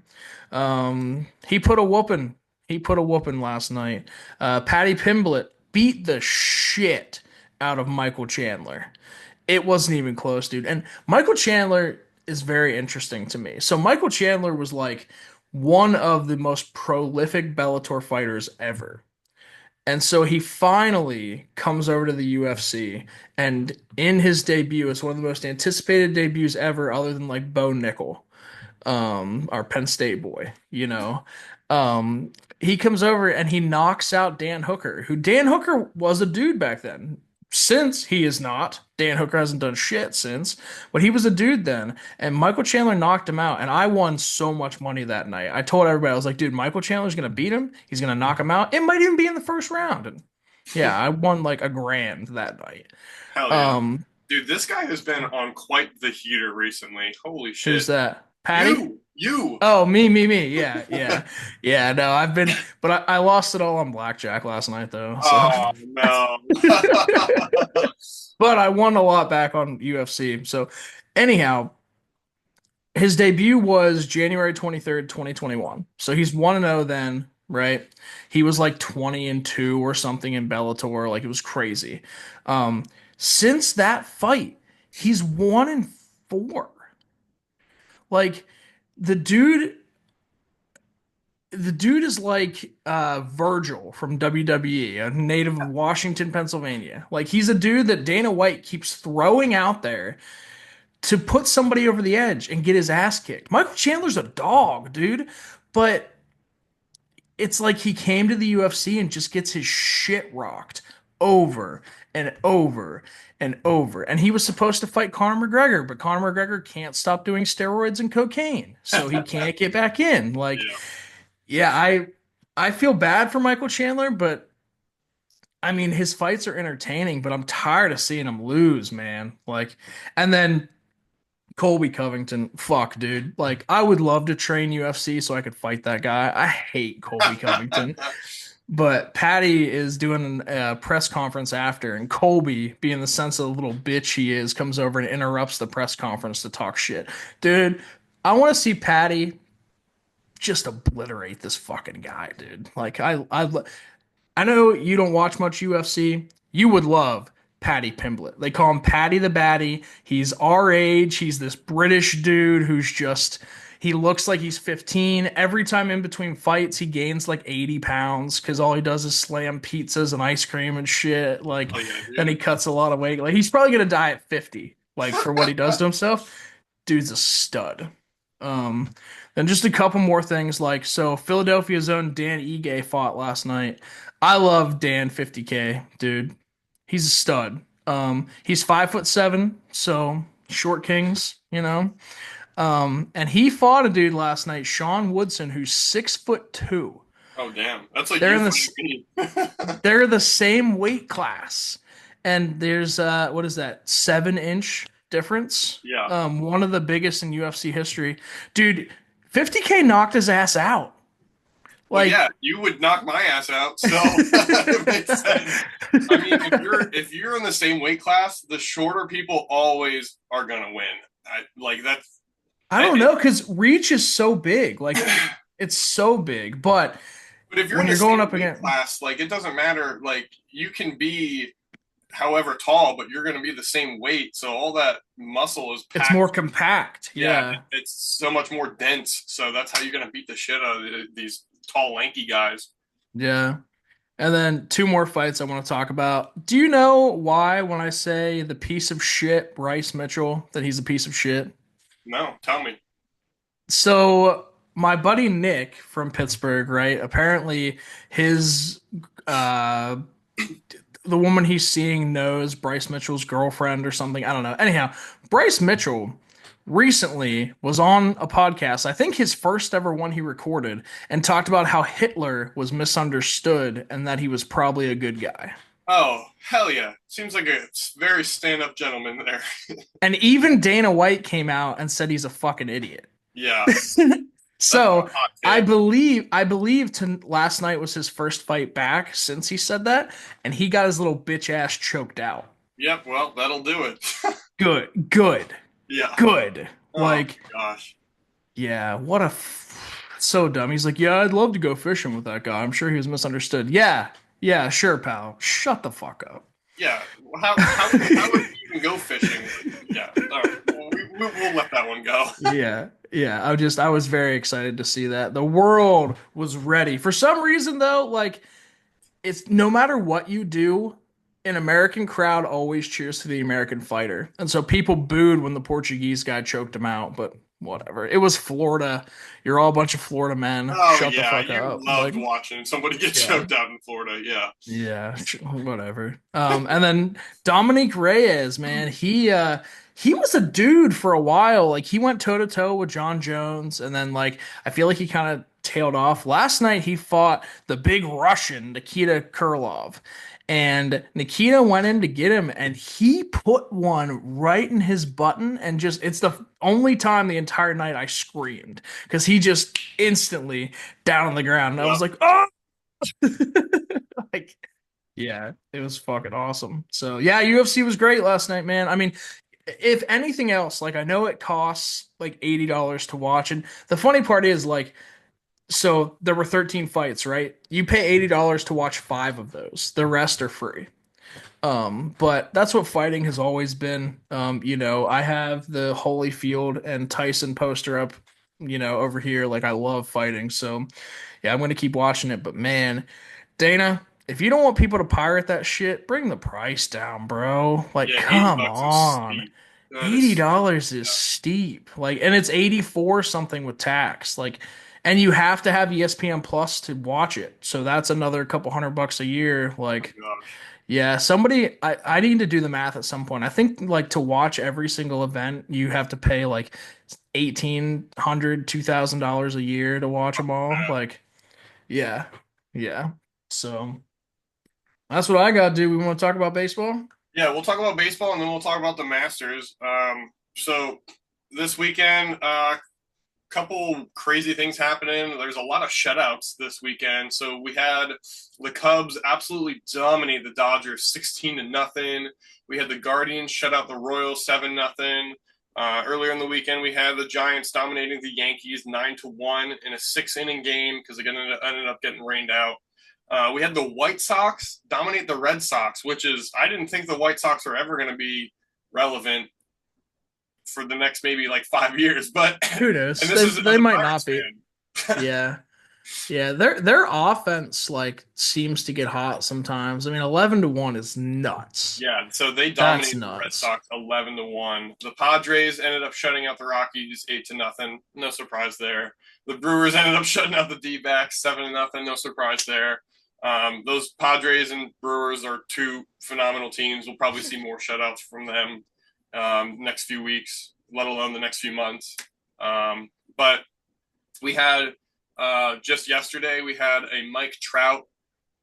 He put a whooping. He put a whooping last night. Paddy Pimblett beat the shit out of Michael Chandler. It wasn't even close, dude. And Michael Chandler is very interesting to me. So Michael Chandler was like one of the most prolific Bellator fighters ever. And so he finally comes over to the UFC, and in his debut, it's one of the most anticipated debuts ever, other than like Bo Nickel, our Penn State boy, you know. Um, he comes over and he knocks out Dan Hooker, who Dan Hooker was a dude back then. Since he is not, Dan Hooker hasn't done shit since, but he was a dude then. And Michael Chandler knocked him out, and I won so much money that night. I told everybody, I was like, dude, Michael Chandler's gonna beat him. He's gonna knock him out. It might even be in the first round. And yeah, I won like a grand that night.
Hell yeah.
Um,
Dude, this guy has been on quite the heater recently. Holy
who's
shit.
that? Patty?
You.
Oh, me. Yeah, yeah, yeah. No, I've been, but I lost it all on blackjack last night though. So,
Oh, no.
but I won a lot back on UFC. So, anyhow, his debut was January 23rd, 2021. So he's 1-0 then, right? He was like 20-2 or something in Bellator. Like it was crazy. Um, since that fight, he's 1-4. Like the dude the dude is like Virgil from WWE, a native of Washington, Pennsylvania. Like he's a dude that Dana White keeps throwing out there to put somebody over the edge and get his ass kicked. Michael Chandler's a dog, dude, but it's like he came to the UFC and just gets his shit rocked over and over and over. And he was supposed to fight Conor McGregor, but Conor McGregor can't stop doing steroids and cocaine, so he can't get back in. Like,
Yeah.
yeah, I feel bad for Michael Chandler, but I mean his fights are entertaining, but I'm tired of seeing him lose, man. Like, and then Colby Covington, fuck, dude. Like, I would love to train UFC so I could fight that guy. I hate Colby Covington. But Patty is doing a press conference after, and Colby, being the sensitive little bitch he is, comes over and interrupts the press conference to talk shit. Dude, I want to see Patty just obliterate this fucking guy, dude. Like, I know you don't watch much UFC. You would love Paddy Pimblett. They call him Paddy the Baddy. He's our age. He's this British dude who's just, he looks like he's 15. Every time in between fights, he gains like 80 pounds because all he does is slam pizzas and ice cream and shit. Like,
Oh, yeah,
then
dude.
he cuts a lot of weight. Like, he's probably going to die at 50, like, for what he does to himself. Dude's a stud. Um, then just a couple more things like so Philadelphia's own Dan Ige fought last night. I love Dan 50K, dude. He's a stud. He's 5'7", so short kings, you know. And he fought a dude last night, Sean Woodson, who's 6'2".
Oh, damn. That's like
They're
you
in
fighting
the
me.
they're the same weight class. And there's what is that, 7-inch difference?
Yeah.
One of the biggest in UFC history. Dude, 50K knocked his ass out.
Well, yeah,
Like
you would knock my ass out, so it makes sense. I mean, if you're in the same weight class, the shorter people always are gonna win. Like that's
I don't
it,
know, because reach is so big. Like it's so big. But
but if you're in
when
the
you're going
same
up
weight
again,
class, like it doesn't matter. Like you can be however tall, but you're gonna be the same weight, so all that muscle is
it's more
packed.
compact.
Yeah,
Yeah.
it's so much more dense. So that's how you're gonna beat the shit out of these tall, lanky guys.
Yeah. And then two more fights I want to talk about. Do you know why when I say the piece of shit Bryce Mitchell that he's a piece of shit?
No, tell me.
So my buddy Nick from Pittsburgh, right? Apparently his uh the woman he's seeing knows Bryce Mitchell's girlfriend or something. I don't know. Anyhow, Bryce Mitchell recently was on a podcast, I think his first ever one he recorded, and talked about how Hitler was misunderstood and that he was probably a good guy.
Oh, hell yeah. Seems like a very stand up gentleman there.
And even Dana White came out and said he's a fucking idiot.
Yeah. That's
So
a hot
I
take.
believe I believe to last night was his first fight back since he said that, and he got his little bitch ass choked out.
Yep, well, that'll do it.
Good, good,
Yeah.
good.
Oh
Like,
my gosh.
yeah, so dumb. He's like, yeah, I'd love to go fishing with that guy. I'm sure he was misunderstood. Yeah, yeah, sure, pal. Shut the fuck up.
Yeah. How would he even go fishing with? Yeah. All right. Well, we'll let that one go.
Yeah, yeah. I was very excited to see that. The world was ready. For some reason, though, like it's no matter what you do, an American crowd always cheers for the American fighter. And so people booed when the Portuguese guy choked him out, but whatever. It was Florida. You're all a bunch of Florida men.
Oh
Shut the
yeah,
fuck
you
up.
loved
Like,
watching somebody get
yeah.
choked out in Florida. Yeah.
Yeah, whatever. And then Dominic Reyes, man, he was a dude for a while. Like he went toe to toe with John Jones, and then like I feel like he kind of tailed off. Last night he fought the big Russian Nikita Krylov, and Nikita went in to get him, and he put one right in his button, and just it's the only time the entire night I screamed because he just instantly down on the ground, and I was
Yep.
like, oh. Like, yeah, it was fucking awesome. So yeah, UFC was great last night, man. I mean, if anything else, like I know it costs like $80 to watch, and the funny part is like, so there were 13 fights, right? You pay $80 to watch five of those. The rest are free. But that's what fighting has always been. I have the Holyfield and Tyson poster up, over here. Like I love fighting, so yeah, I'm gonna keep watching it. But man, Dana, if you don't want people to pirate that shit, bring the price down, bro. Like,
Yeah, 80
come
bucks is
on.
steep. That is steep.
$80 is steep. Like, and it's 84 something with tax. Like, and you have to have ESPN Plus to watch it. So that's another couple $100 a year.
Oh
Like,
gosh.
yeah, I need to do the math at some point. I think like to watch every single event, you have to pay like 1,800, $2,000 a year to watch them all. Like, yeah. Yeah. So that's what I got to do. We want to talk about baseball?
Yeah, we'll talk about baseball and then we'll talk about the Masters. So this weekend, couple crazy things happening. There's a lot of shutouts this weekend. So we had the Cubs absolutely dominate the Dodgers 16-0. We had the Guardians shut out the Royals 7-0. Earlier in the weekend, we had the Giants dominating the Yankees 9-1 in a 6 inning game because it ended up getting rained out. We had the White Sox dominate the Red Sox, which is I didn't think the White Sox were ever going to be relevant for the next maybe like 5 years. But
Who
and
knows?
this
They
is as
they
a
might not
Pirates
be.
fan.
Yeah. Yeah, their offense like seems to get hot sometimes. I mean, 11-1 is nuts.
Yeah, so they
That's
dominated the Red
nuts.
Sox 11-1. The Padres ended up shutting out the Rockies 8-0. No surprise there. The Brewers ended up shutting out the D-backs 7-0. No surprise there. Those Padres and Brewers are two phenomenal teams. We'll probably see more shutouts from them next few weeks, let alone the next few months. But we had just yesterday we had a Mike Trout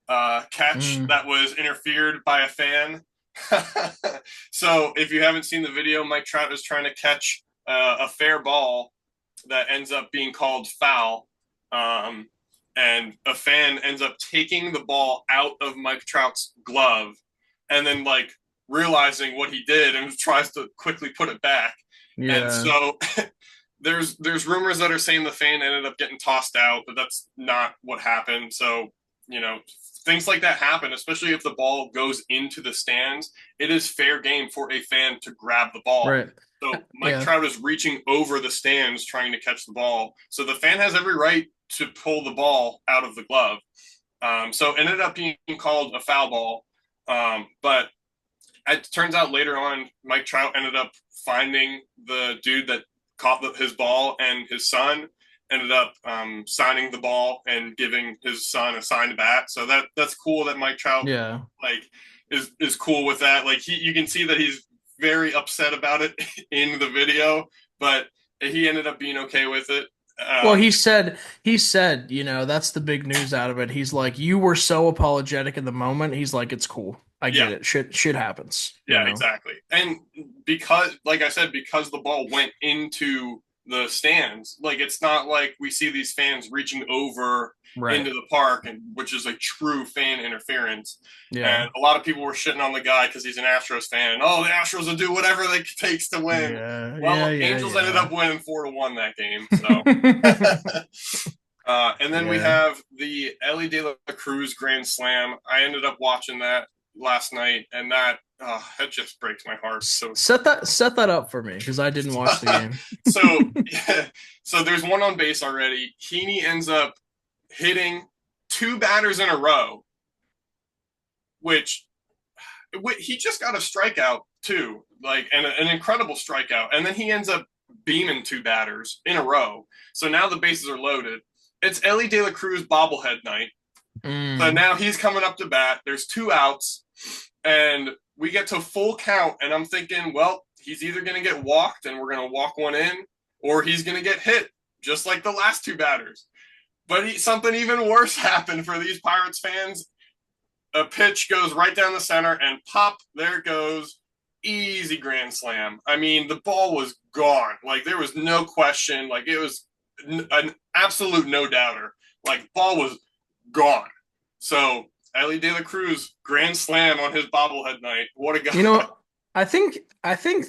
catch
Mm,
that was interfered by a fan. So if you haven't seen the video, Mike Trout is trying to catch a fair ball that ends up being called foul. Um, and a fan ends up taking the ball out of Mike Trout's glove and then like realizing what he did and tries to quickly put it back. And
yeah.
so there's rumors that are saying the fan ended up getting tossed out, but that's not what happened. So, you know, things like that happen, especially if the ball goes into the stands. It is fair game for a fan to grab the ball.
Right.
So Mike
Yeah.
Trout is reaching over the stands trying to catch the ball. So the fan has every right to pull the ball out of the glove. So it ended up being called a foul ball. But it turns out later on, Mike Trout ended up finding the dude that caught his ball, and his son ended up signing the ball and giving his son a signed bat. So that's cool that Mike Trout
Yeah.
like is cool with that. Like you can see that he's very upset about it in the video, but he ended up being okay with it.
Well,
Um,
that's the big news out of it. He's like, you were so apologetic in the moment. He's like, it's cool. I
yeah,
get it. Shit happens,
yeah, exactly. And because, like I said, because the ball went into the stands. Like it's not like we see these fans reaching over
Right.
into the park, and which is like true fan interference.
Yeah.
And a lot of people were shitting on the guy because he's an Astros fan. Oh, the Astros will do whatever they takes to win.
Yeah. Yeah.
Well,
Yeah.
Angels ended
Yeah.
up winning 4-1 that game. So, and then we
Yeah.
have the Ellie De La Cruz Grand Slam. I ended up watching that last night, and that just breaks my heart. So
Set that up for me because I didn't watch the game.
so yeah, so there's one on base already. Heaney ends up hitting two batters in a row, which he just got a strikeout too, like an incredible strikeout, and then he ends up beaming two batters in a row. So now the bases are loaded. It's Ellie De La Cruz bobblehead night. So
Mm.
now he's coming up to bat. There's two outs, and we get to full count. And I'm thinking, well, he's either going to get walked and we're going to walk one in, or he's going to get hit, just like the last two batters. But something even worse happened for these Pirates fans. A pitch goes right down the center, and pop, there it goes. Easy grand slam. I mean, the ball was gone. Like, there was no question. Like, it was an absolute no doubter. Like, ball was gone. So Ellie De La Cruz grand slam on his bobblehead night. What a
You
guy!
know, I think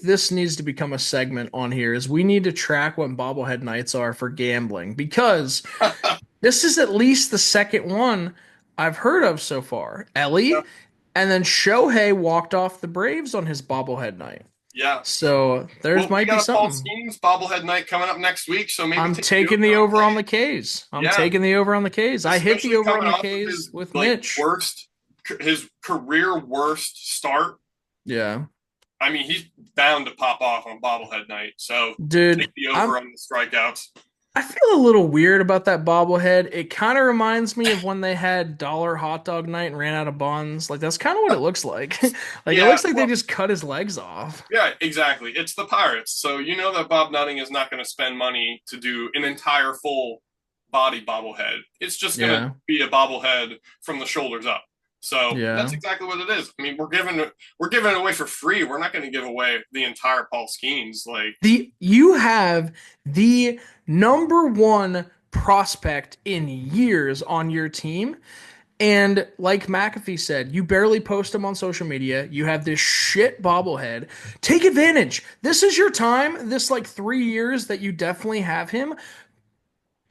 this needs to become a segment on here is we need to track what bobblehead nights are for gambling because this is at least the second one I've heard of so far. Ellie, and then Shohei walked off the Braves on his bobblehead night.
Yeah.
So there's
Well, we
might be
got a Paul
something.
Skeens bobblehead night coming up next week, so maybe
I'm
take the
taking the
over on
over on
that.
the K's. I'm
Yeah,
taking the over on the K's. I hit the
especially
over on
coming
the
off of
K's
his
with
like
Mitch.
worst, his career worst start.
Yeah.
I mean, he's bound to pop off on bobblehead night. So
Dude,
take the over on the strikeouts.
I feel a little weird about that bobblehead. It kind of reminds me of when they had dollar hot dog night and ran out of buns. Like that's kind of what it looks like. Like it
Yeah,
looks like they
well,
just cut his legs off.
yeah, exactly. It's the Pirates, so you know that Bob Nutting is not going to spend money to do an entire full body bobblehead. It's just going to
Yeah.
be a bobblehead from the shoulders up. So that's
Yeah.
exactly what it is. I mean, we're giving it away for free. We're not going to give away the entire Paul Skeens. Like,
The you have the number one prospect in years on your team. And like McAfee said, you barely post him on social media. You have this shit bobblehead. Take advantage. This is your time. This like 3 years that you definitely have him.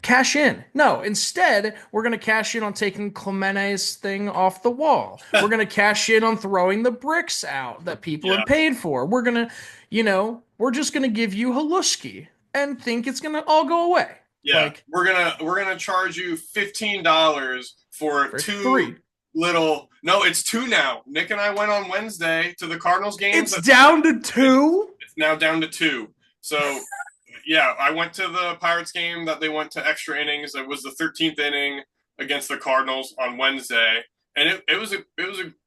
Cash in. No, instead, we're going to cash in on taking Clemente's thing off the wall. We're going to cash in on throwing the bricks out that people
yeah,
had paid for. We're going to, we're just going to give you Haluski and think it's going to all go away.
yeah,
Like
we're gonna charge you $15 for
for
two
three.
little. No, it's two now. Nick and I went on Wednesday to the Cardinals games.
It's down to two.
It's now down to two. So yeah, I went to the Pirates game that they went to extra innings. It was the 13th inning against the Cardinals on Wednesday, and it was a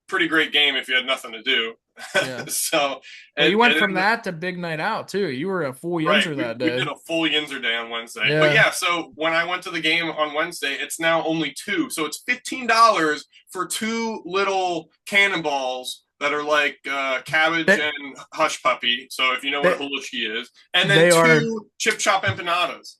pretty great game if you had nothing to do.
Yeah.
So
Well,
and,
you went
and
from
then,
that to big night out too. You were a full
right,
yinzer that
we
day.
did a full Yinzer day on Wednesday. But
Yeah.
yeah, so when I went to the game on Wednesday, it's now only two. So it's $15 for two little cannonballs that are like cabbage
They,
and hush puppy. So if you know what a
they,
halushi is, and then
they are
two chip chop empanadas.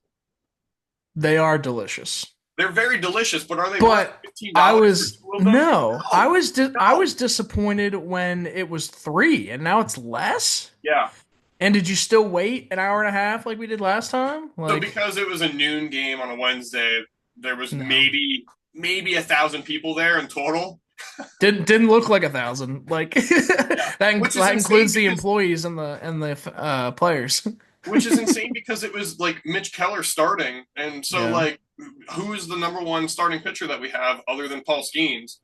they are delicious.
They're very delicious, but are they worth
But I
$15 for
was
two of them?
no, I
No,
was I
no.
was disappointed when it was three and now it's less.
Yeah.
And did you still wait an hour and a half like we did last time?
So
Like
because it was a noon game on a Wednesday, there was
no,
maybe 1,000 people there in total.
didn't look like 1,000. Like
Yeah, which is
that
insane
includes the
because
employees and the players.
which is insane because it was like Mitch Keller starting, and so
Yeah,
like who's the number one starting pitcher that we have other than Paul Skeens?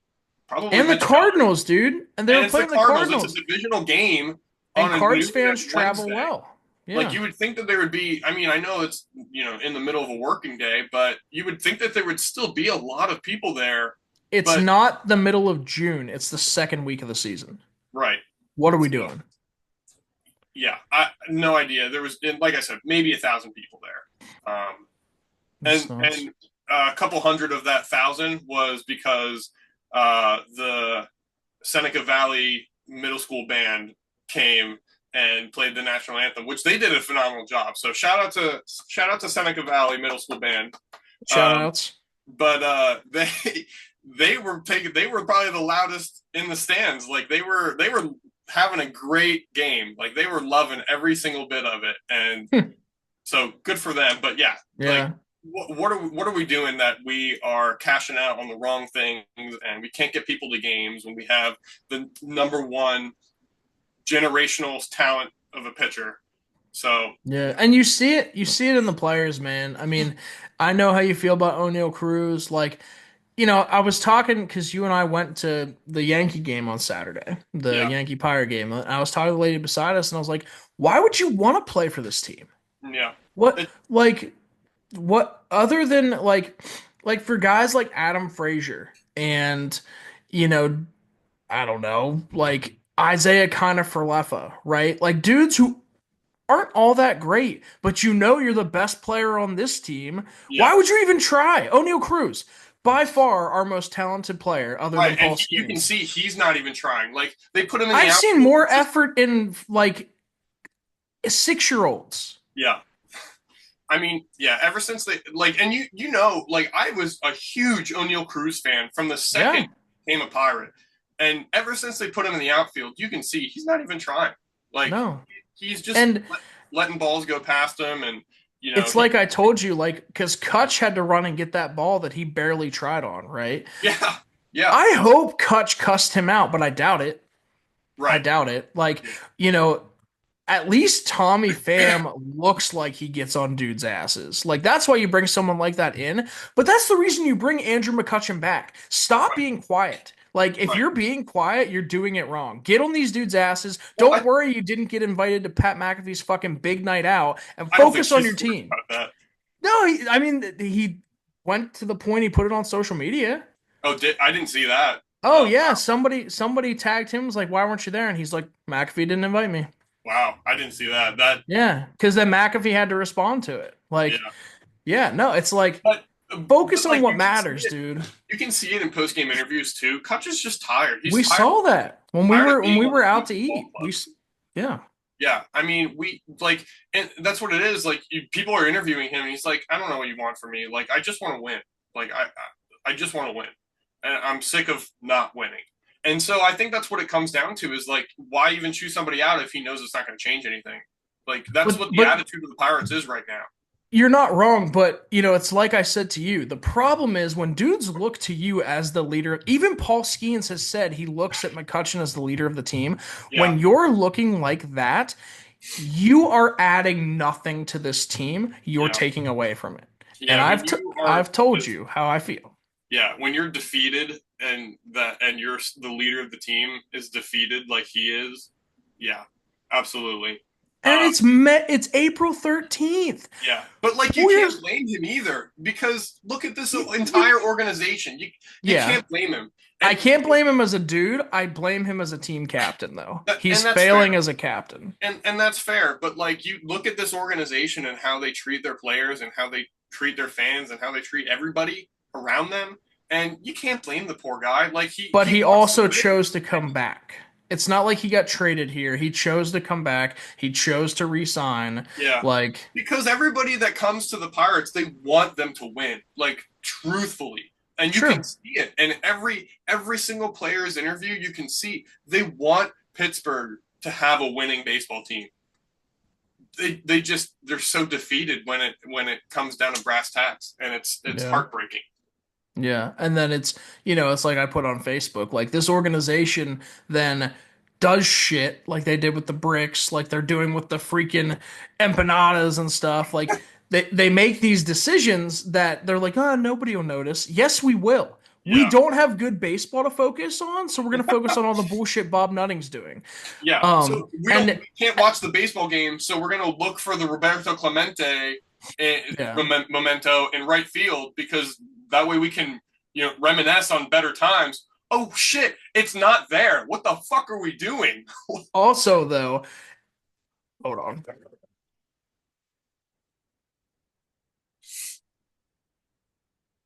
Probably
and the
Mitch Keller.
Cardinals, dude, and they
And
were
it's the
playing the
Cardinals. It's a
Cardinals,
divisional game
and
on a
Cards
noon
fans travel
Wednesday.
well.
Like
Yeah.
you would think that there would be. I mean, I know it's in the middle of a working day, but you would think that there would still be a lot of people there.
It's
But
not the middle of June. It's the second week of the season.
right,
What are we
so
doing?
yeah, I no idea. There was, like I said, maybe 1,000 people there,
That's nuts.
and a couple hundred of that 1,000 was because the Seneca Valley Middle School band came and played the national anthem, which they did a phenomenal job. So shout out to Seneca Valley Middle School Band.
Shout
Um,
outs.
but they were probably the loudest in the stands. Like they were having a great game. Like they were loving every single bit of it, and so good for them. But yeah, like
Yeah.
what are we doing that we are cashing out on the wrong things and we can't get people to games when we have the number one generational talent of a pitcher? So
Yeah, and you see it in the players, man. I mean, I know how you feel about O'Neal Cruz. Like, I was talking because you and I went to the Yankee game on Saturday, the
yeah,
Yankee Pirate game. And I was talking to the lady beside us, and I was like, "Why would you want to play for this team?
yeah,
What,
it,
like, what other than like for guys like Adam Frazier and, you know, I don't know, like Isaiah Kiner-Falefa, right? Like dudes who aren't all that great, but you're the best player on this team.
yeah.
Why would you even try? O'Neal Cruz, by far our most talented player, other
Right,
than
and
Paul
you can
Skeens.
see he's not even trying. Like they put him in the
I've seen
outfield.
more
It's just
effort in like 6-year-olds.
yeah. I mean, yeah. Ever since they like, and like I was a huge O'Neal Cruz fan from the second
Yeah,
he became a Pirate, and ever since they put him in the outfield, you can see he's not even trying. Like
no.
he's just
And
letting balls go past him, and
it's
he
like I told you, like, because Kutch had to run and get that ball that he barely tried on, right?
yeah, yeah,
I hope Kutch cussed him out, but I doubt it. I
right,
doubt it. Like,
yeah,
you know, at least Tommy Pham looks like he gets on dudes' asses. Like that's why you bring someone like that in. But that's the reason you bring Andrew McCutchen back. Stop
right,
being quiet. Like if
right.
you're being quiet, you're doing it wrong. Get on these dudes' asses.
Well,
Don't worry you didn't get invited to Pat McAfee's fucking big night out and
I don't think
focus on
he's
your
worried
team.
about that.
No, I mean he went to the point he put it on social media.
Oh, I didn't see that.
Oh
Oh,
yeah, somebody tagged him was like, "Why weren't you there?" And he's like, "McAfee didn't invite me."
wow, I didn't see that. That
Yeah, because then McAfee had to respond to it. Like,
yeah,
yeah, no, it's like
but
focus on
like
what
you can see
matters,
it.
dude.
You can see it in post game interviews too. Kutch is just tired. He's
We
tired.
saw that
Tired of
when
being
we
on the
were out to
Cleveland ball
eat.
club.
Yeah,
Yeah, I mean, we like, and that's what it is. Like, people are interviewing him, and he's like, "I don't know what you want from me. Like, I just want to win. Like, I just want to win, and I'm sick of not winning." And so I think that's what it comes down to is like, why even choose somebody out if he knows it's not going to change anything? Like, that's what the
but
attitude of the Pirates is right now.
you're not wrong. But it's like I said to you. The problem is when dudes look to you as the leader. Even Paul Skeens has said he looks at McCutchen as the leader of the team.
Yeah,
When you're looking like that, you are adding nothing to this team. You're
yeah,
taking away from it. And
yeah. When you are
I've told you how I feel.
yeah, when you're defeated and you're the leader of the team is defeated like he is, yeah, absolutely.
And
Um,
it's April 13th.
yeah, but like you can't
We're
blame him either because look at this
you
entire organization. You
yeah.
can't blame him,
I
and
can't blame him as a dude. I blame him as a team captain though.
and
He's
that's fair,
failing as a captain.
and that's fair. But like you look at this organization and how they treat their players and how they treat their fans and how they treat everybody around them, and you can't blame the poor guy. Like
But
he
he
wants to
also
win.
chose to come back. It's not like he got traded here. He chose to come back. He chose to resign.
Yeah.
Like,
Because everybody that comes to the Pirates, they want them to win, like truthfully. And you can
true.
see it. And every single player's interview, you can see they want Pittsburgh to have a winning baseball team. They're so defeated when it comes down to brass tacks, and it's
Yeah.
heartbreaking.
Yeah, and then it's like I put on Facebook, like this organization then does shit like they did with the bricks, like they're doing with the freaking empanadas and stuff. Like they make these decisions that they're like, oh, nobody will notice. Yes, we will. We
Yeah.
don't have good baseball to focus on, so we're gonna focus on all the bullshit Bob Nutting's doing.
Yeah. So
And
we can't watch the baseball game, so we're gonna look for the Roberto Clemente
yeah.
memento in right field because that way we can reminisce on better times. Oh shit, it's not there. What the fuck are we doing?
Also, though, hold on.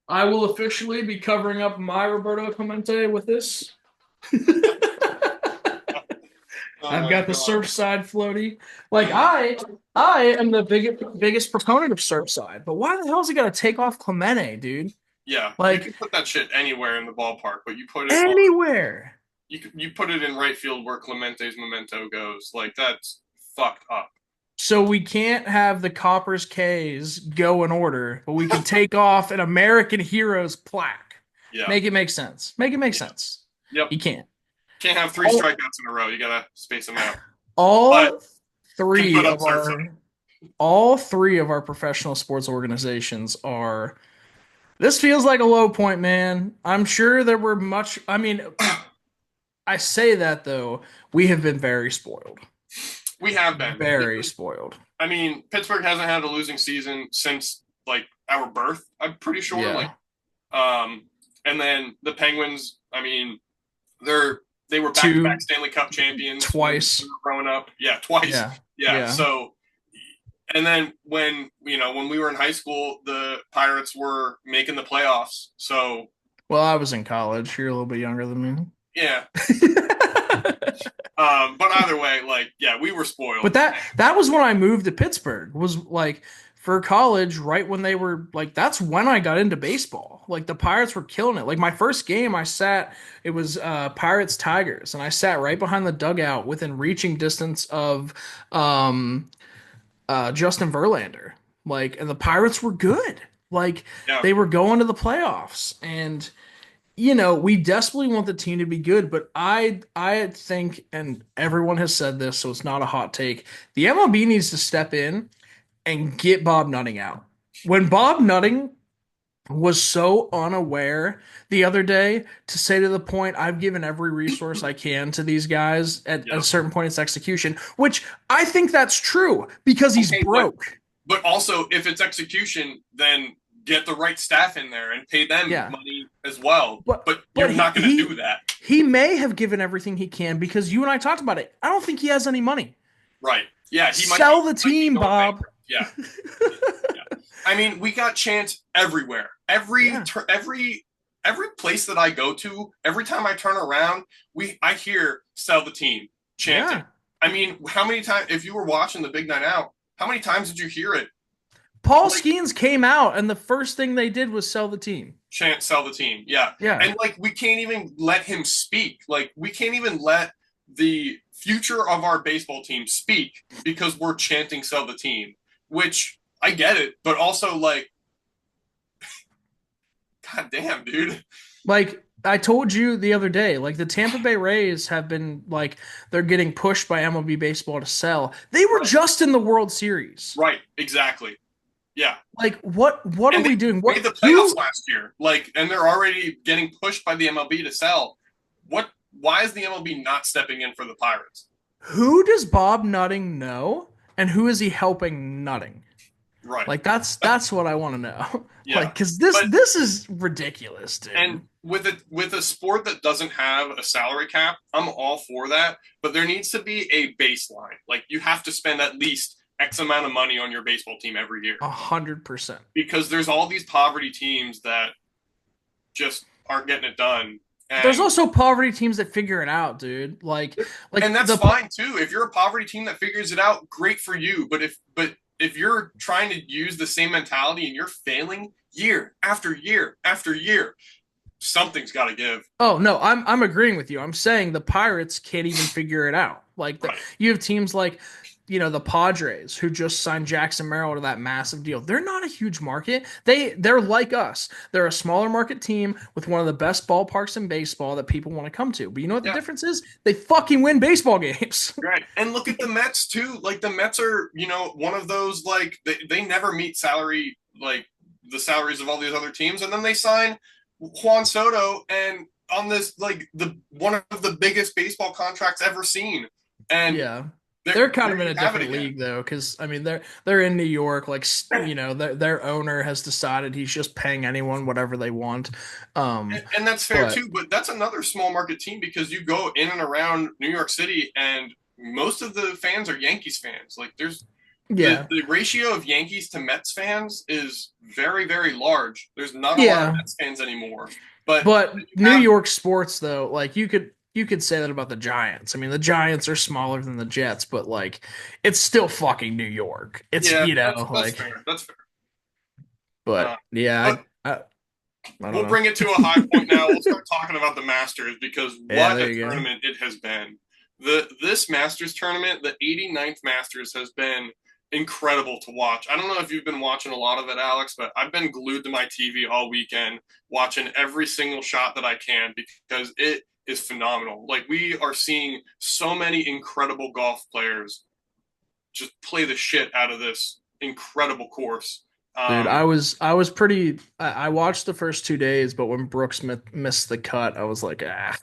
I will officially be covering up my Roberto Clemente with this.
Oh
I've
my
got the
God.
Surfside floaty. Like I am the biggest proponent of Surfside, but why the hell is it got to take off Clemente, dude?
Yeah, you can
Like
put that shit anywhere in the ballpark, but you put it on
anywhere.
you put it in right field where Clemente's memento goes. Like that's fucked up.
So we can't have the Coppers K's go in order, but we can take off an American Heroes plaque.
Yeah.
Make it make sense. Make it make
Yeah.
sense.
Yep.
You can't.
Can't have three
All,
strikeouts in a row. You gotta space them out. But
all
can
three
put up
of
Surfside.
our professional sports organizations are. This feels like a low point, man. I'm sure there were much. I mean, I say that though, we have been very spoiled.
We have been.
Very spoiled.
I mean, Pittsburgh hasn't had a losing season since like our birth. I'm pretty sure. Like,
Yeah.
um, and then the Penguins. I mean, they were back to back
Two,
Stanley Cup champions when we
twice.
were growing up. Yeah, twice.
Yeah.
Yeah.
Yeah.
So, and then when we were in high school, the Pirates were making the playoffs. So
Well, I was in college. You're a little bit younger than me.
yeah. But either way, like, yeah, we were spoiled.
But that was when I moved to Pittsburgh. Was like for college, right when they were like that's when I got into baseball. Like the Pirates were killing it. Like my first game, it was Pirates Tigers, and I sat right behind the dugout within reaching distance of um, Justin Verlander. Like, and the Pirates were good. Like
Yeah.
they were going to the playoffs, and we desperately want the team to be good, but I think, and everyone has said this, so it's not a hot take. The MLB needs to step in and get Bob Nutting out. When Bob Nutting was so unaware the other day to say to the point, I've given every resource I can to these guys at a
Yep.
certain point, it's execution, which I think that's true because he's
Okay, but
broke.
also if it's execution, then get the right staff in there and pay them
Yeah.
money as well.
But
But you're
but
not going to do that,
he may have given everything he can because you and I talked about it. I don't think he has any money.
right? Yeah,
Sell the
might be
team,
going
Bob.
bankrupt. Yeah, yeah. I mean, we got chants everywhere.
Yeah.
Every place that I go to, every time I turn around, I hear "sell the team" chanting.
Yeah.
I mean, how many times? If you were watching the Big Night Out, how many times did you hear it?
Paul
Like
Skeens came out and the first thing they did was sell the team.
chant "sell the team." Yeah,
Yeah.
and like we can't even let him speak. Like we can't even let the future of our baseball team speak because we're chanting "sell the team," which I get it, but also like, god damn, dude.
Like I told you the other day, like the Tampa Bay Rays have been like they're getting pushed by MLB baseball to sell. They were
Right,
just in the World Series.
right, exactly. Yeah,
Like what are
and they
we doing?
made
What
the playoffs
who
last year. Like, and they're already getting pushed by the MLB to sell. What? Why is the MLB not stepping in for the Pirates?
who does Bob Nutting know and who is he helping Nutting?
Right.
Like that's what I want to know.
Yeah.
Like cuz this
But
this is ridiculous, dude.
and with a sport that doesn't have a salary cap, I'm all for that. But there needs to be a baseline. Like you have to spend at least X amount of money on your baseball team every year
100%.
because there's all these poverty teams that just aren't getting it done.
There's
And
also poverty teams that figure it out, dude. Like
and that's
the
fine too. If you're a poverty team that figures it out, great for you. But if you're trying to use the same mentality and you're failing year after year after year, something's got to give.
Oh no, I'm agreeing with you. I'm saying the Pirates can't even figure it out. Like
Right.
you have teams like the Padres who just signed Jackson Merrill to that massive deal. They're not a huge market. They're like us. They're a smaller market team with one of the best ballparks in baseball that people want to come to. But you know what the
Yeah.
difference is? They fucking win baseball games.
Right. And look at the Mets too. Like the Mets are, one of those like they never meet salary like the salaries of all these other teams. And then they sign Juan Soto and on this like the one of the biggest baseball contracts ever seen. And
Yeah. They're kind of
there
in
you
a
have it
different
again.
league though, because I mean they're in New York. Like their owner has decided he's just paying anyone whatever they want.
And that's fair
But
too, but that's another small market team because you go in and around New York City and most of the fans are Yankees fans. Like there's
yeah,
the ratio of Yankees to Mets fans is very, very large. There's not a lot of
yeah.
Mets fans anymore. But
But
you
New
have
York sports though, like you could you could say that about the Giants. I mean, the Giants are smaller than the Jets, but like it's still fucking New York. It's
Yeah, that's
like,
fair. That's fair. Uh,
but yeah,
but
I don't
we'll
know.
bring it to a high point now. We'll start talking about the Masters because
Yeah,
what
there
a
you go.
tournament it has been. This Masters tournament, the 89th Masters, has been incredible to watch. I don't know if you've been watching a lot of it, Alex, but I've been glued to my TV all weekend watching every single shot that I can because it is phenomenal. Like we are seeing so many incredible golf players just play the shit out of this incredible course.
Dude,
Um,
I was pretty. I watched the first 2 days, but when Brooks missed the cut, I was like, ah,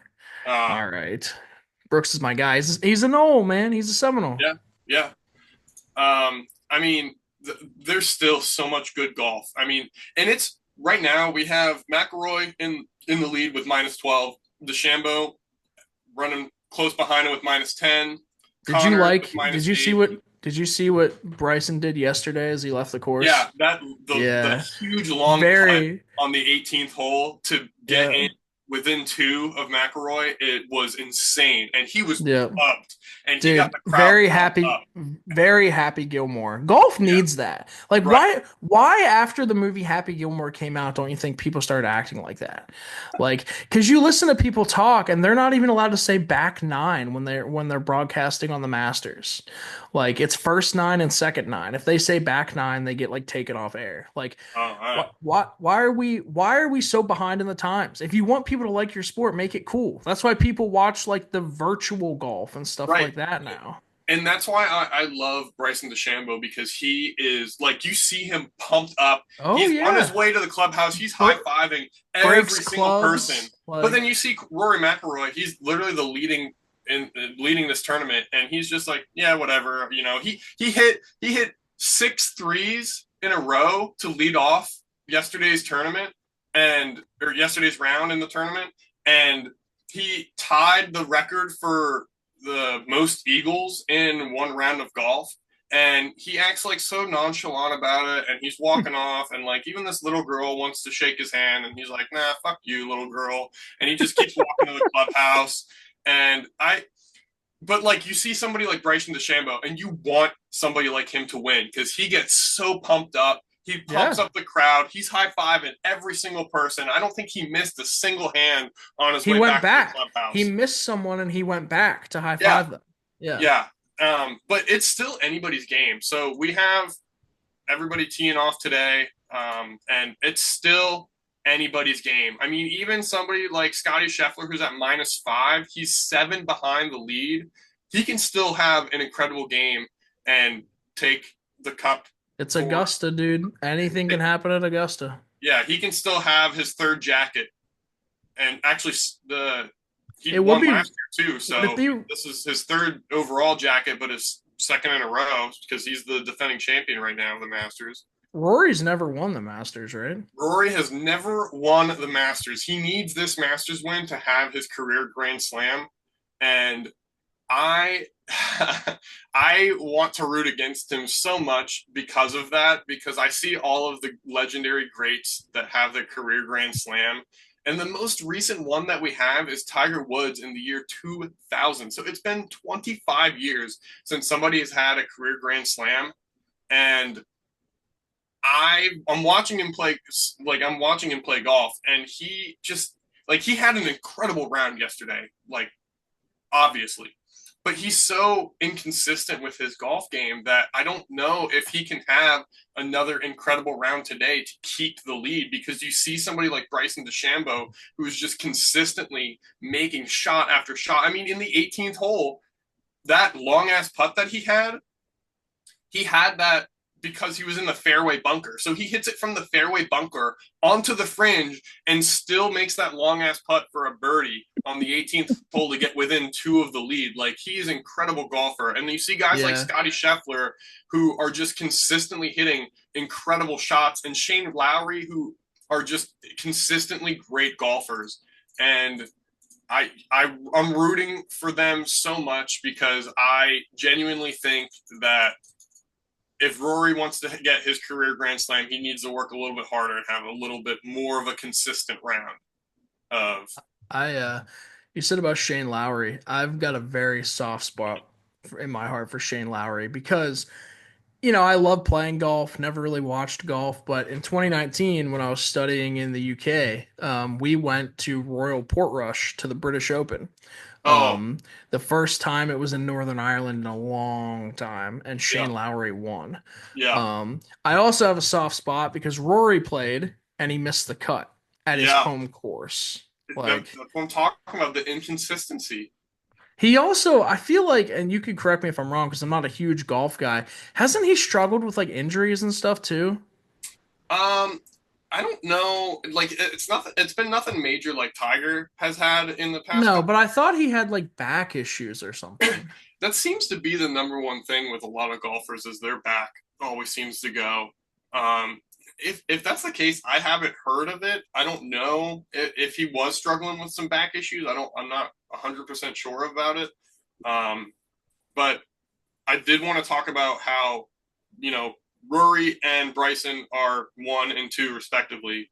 uh,
all right. Brooks is my guy. He's an old man. He's a Seminole.
yeah, yeah. I mean, there's still so much good golf. I mean, and it's right now we have McElroy in the lead with -12, DeChambeau running close behind him with -10, Connor with
Did you see
-8.
what Bryson did yesterday as he left the
Yeah,
course?
that the
Yeah.
huge long putt
Very,
on the 18th hole to get
yeah.
in within two of McElroy, it was insane, and he was
Yeah.
pumped, and he got
Dude,
the crowd pumped up.
very happy Gilmore. Golf
Yeah,
needs that. Like
right,
why after the movie Happy Gilmore came out, don't you think people started acting like that? Like cuz you listen to people talk and they're not even allowed to say back nine when they're broadcasting on the Masters. Like it's first nine and second nine. If they say back nine, they get like taken off air. Like
all right,
why are we so behind in the times? If you want people to like your sport, make it cool. That's why people watch like the virtual golf and stuff
right.
like that now.
And that's why I love Bryson DeChambeau because he is like you see him pumped up.
Oh
He's on his
yeah.
way to the clubhouse. He's high
Br-
fiving
breaks
every single person.
clubs
But then
like
you see Rory McIlroy. He's literally the leading this tournament, and he's just like, yeah, whatever. You know, he hit six threes in a row to lead off yesterday's tournament or yesterday's round in the tournament, and he tied the record for the most eagles in one round of golf. And he acts like so nonchalant about it, and he's walking off, and like even this little girl wants to shake his hand, and he's like, "Nah, fuck you, little girl," and he just keeps walking to the clubhouse. And but like you see somebody like Bryson DeChambeau, and you want somebody like him to win because he gets so pumped up. He pumps
yeah.
up the crowd. He's high fiving every single person. I don't think he missed a single hand on his
He
way
went
back to the
back. He
clubhouse.
missed someone and he went back to high
Yeah,
five them. Yeah.
yeah. But it's still anybody's game. So we have everybody teeing off today, and it's still anybody's game. I mean, even somebody like Scotty Scheffler, who's at -5, he's 7 behind the lead. He can still have an incredible game and take the cup
It's
for.
Augusta, dude. Anything can happen at Augusta.
Yeah, he can still have his third jacket, and actually he
It would
won
be
last year too.
would it
So
be
this is his third overall jacket, but his second in a row because he's the defending champion right now of the Masters.
Rory's never won the Masters, right?
Rory has never won the Masters. He needs this Masters win to have his career Grand Slam, and I I want to root against him so much because of that, because I see all of the legendary greats that have their career Grand Slam. And the most recent one that we have is Tiger Woods in the year 2000. So it's been 25 years since somebody has had a career Grand Slam. And I'm watching him play, like I'm watching him play golf, and he just like he had an incredible round yesterday, like obviously. But he's so inconsistent with his golf game that I don't know if he can have another incredible round today to keep the lead because you see somebody like Bryson DeChambeau who's just consistently making shot after shot. I mean, in the 18th hole, that long ass putt that he had that because he was in the fairway bunker. So he hits it from the fairway bunker onto the fringe and still makes that long ass putt for a birdie on the 18th hole to get within two of the lead. Like he's an incredible golfer. And you see guys like
Yeah.
Scotty Scheffler who are just consistently hitting incredible shots, and Shane Lowry who are just consistently great golfers. And I'm rooting for them so much because I genuinely think that if Rory wants to get his career Grand Slam, he needs to work a little bit harder and have a little bit more of a consistent round of.
I You said about Shane Lowry. I've got a very soft spot in my heart for Shane Lowry because, I love playing golf, never really watched golf, but in 2019, when I was studying in the UK, we went to Royal Portrush to the British Open.
Oh,
Um, the first time it was in Northern Ireland in a long time, and
yeah,
Shane Lowry won.
yeah,
I also have a soft spot because Rory played and he missed the cut at his
yeah.
home course.
That,
Like,
that's what I'm talking about, the inconsistency.
he also, I feel like, and you could correct me if I'm wrong because I'm not a huge golf guy. Hasn't he struggled with like injuries and stuff too?
Um, I don't know. Like it's nothing. It's been nothing major like Tiger has had in the past
No,
couple.
but I thought he had like back issues or something.
That seems to be the number one thing with a lot of golfers is their back always seems to go. Um, if that's the case, I haven't heard of it. I don't know if he was struggling with some back issues. I don't. I'm not 100% sure about it. Um, but I did want to talk about how you know Rory and Bryson are 1 and 2 respectively,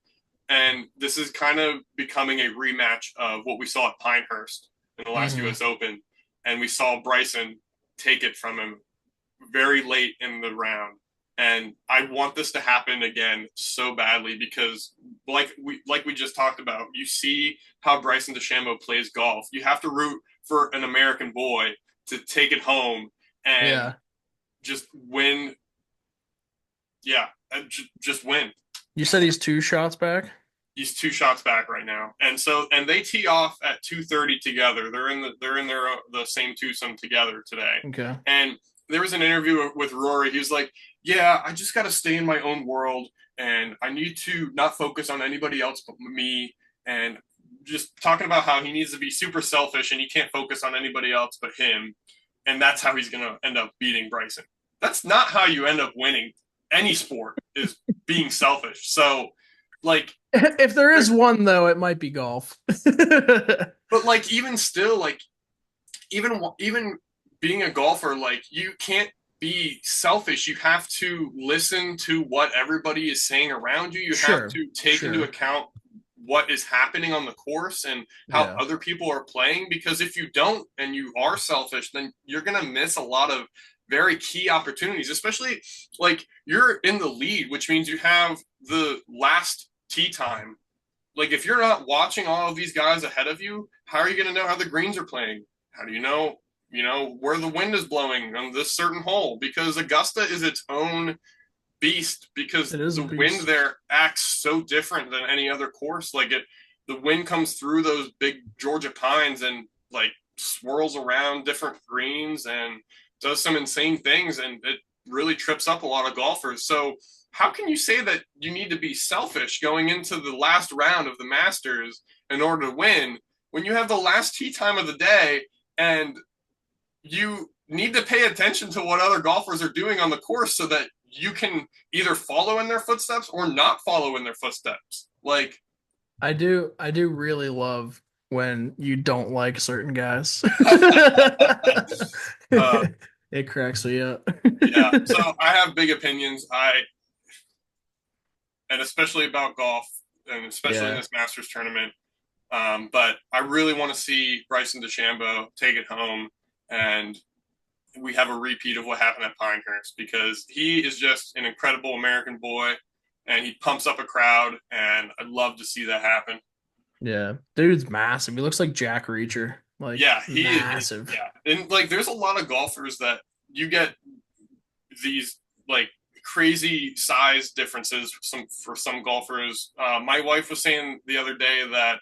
and this is kind of becoming a rematch of what we saw at Pinehurst in the last
Hmm.
U.S. Open, and we saw Bryson take it from him very late in the round. And I want this to happen again so badly because, like we just talked about, you see how Bryson DeChambeau plays golf. You have to root for an American boy to take it home and
Yeah.
just win. Yeah, just win.
You said he's 2 shots back?
He's 2 shots back right now, and they tee off at 2:30 together. They're in the same twosome together today.
Okay.
And there was an interview with Rory. He was like, "Yeah, I just got to stay in my own world, and I need to not focus on anybody else but me." And just talking about how he needs to be super selfish and he can't focus on anybody else but him, and that's how he's gonna end up beating Bryson. That's not how you end up winning any sport. Is being selfish. So like
If there is one though, it might be golf.
but like even still like even being a golfer like you can't be selfish. You have to listen to what everybody is saying around you. You have
Sure.
to take into
Sure.
account what is happening on the course and how
Yeah.
other people are playing, because if you don't and you are selfish, then you're going to miss a lot of very key opportunities, especially like you're in the lead, which means you have the last tee time. Like if you're not watching all of these guys ahead of you, how are you going to know how the greens are playing? How do you know where the wind is blowing on this certain hole? Because Augusta is its own beast because
It is a
the wind
beast.
there acts so different than any other course. The wind comes through those big Georgia pines and like swirls around different greens and does some insane things, and it really trips up a lot of golfers. So how can you say that you need to be selfish going into the last round of the Masters in order to win when you have the last tee time of the day and you need to pay attention to what other golfers are doing on the course so that you can either follow in their footsteps or not follow in their footsteps. Like,
I do really love when you don't like certain guys.
uh,
It cracks me up.
yeah. So I have big opinions. And especially about golf, and especially in
Yeah.
this Masters tournament. But I really want to see Bryson DeChambeau take it home, and we have a repeat of what happened at Pinehurst because he is just an incredible American boy, and he pumps up a crowd, and I'd love to see that happen.
Yeah. Dude's massive. He looks like Jack Reacher. Like
Yeah,
massive.
yeah, and like there's a lot of golfers that you get these like crazy size differences for some golfers. My wife was saying the other day that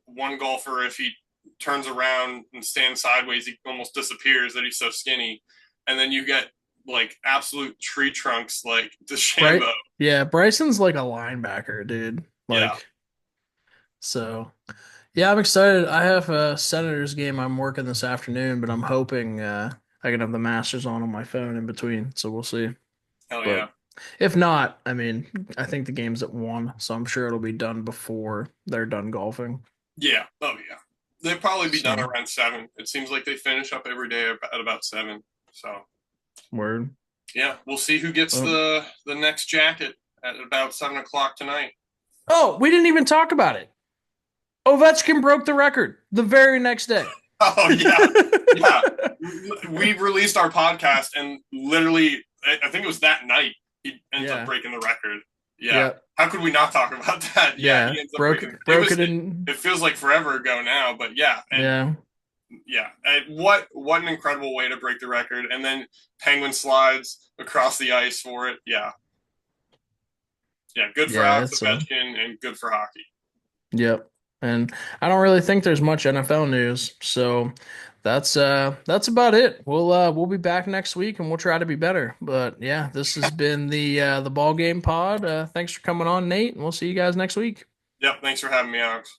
one golfer, if he turns around and stands sideways, he almost disappears. That he's so skinny, and then you get like absolute tree trunks like
Right?
DeChambeau.
Yeah, Bryson's like a linebacker, dude.
Yeah,
Like so yeah, I'm excited. I have a Senators game I'm working this afternoon, but I'm hoping I can have the Masters on my phone in between, so we'll see.
hell
But
yeah,
if not, I mean, I think the game's at 1, so I'm sure it'll be done before they're done golfing.
yeah, oh yeah. They'll probably be done
So,
around 7. It seems like they finish up every day at about 7. So
word.
yeah, we'll see who gets
Well,
the next jacket at about 7 o'clock tonight.
oh, we didn't even talk about it. Ovechkin broke the record the very next day.
Oh yeah, yeah. We released our podcast, and literally, I think it was that night he ends up
Yeah.
breaking the record. Yeah.
Yep.
How could we not talk about that? Yeah,
Yeah.
he ends up
Broke
breaking. It
broke
was.
it in.
It feels like forever ago now, but yeah, and
Yeah.
yeah, and what an incredible way to break the record, and then Penguin slides across the ice for it. Yeah, yeah. Good for
Yeah,
Alex
it's
Ovechkin, and good for hockey.
yep. And I don't really think there's much NFL news, so that's about it. We'll be back next week and we'll try to be better. But yeah, this has been the ball game pod. Thanks for coming on, Nate, and we'll see you guys next week.
Yep. Thanks for having me, Alex.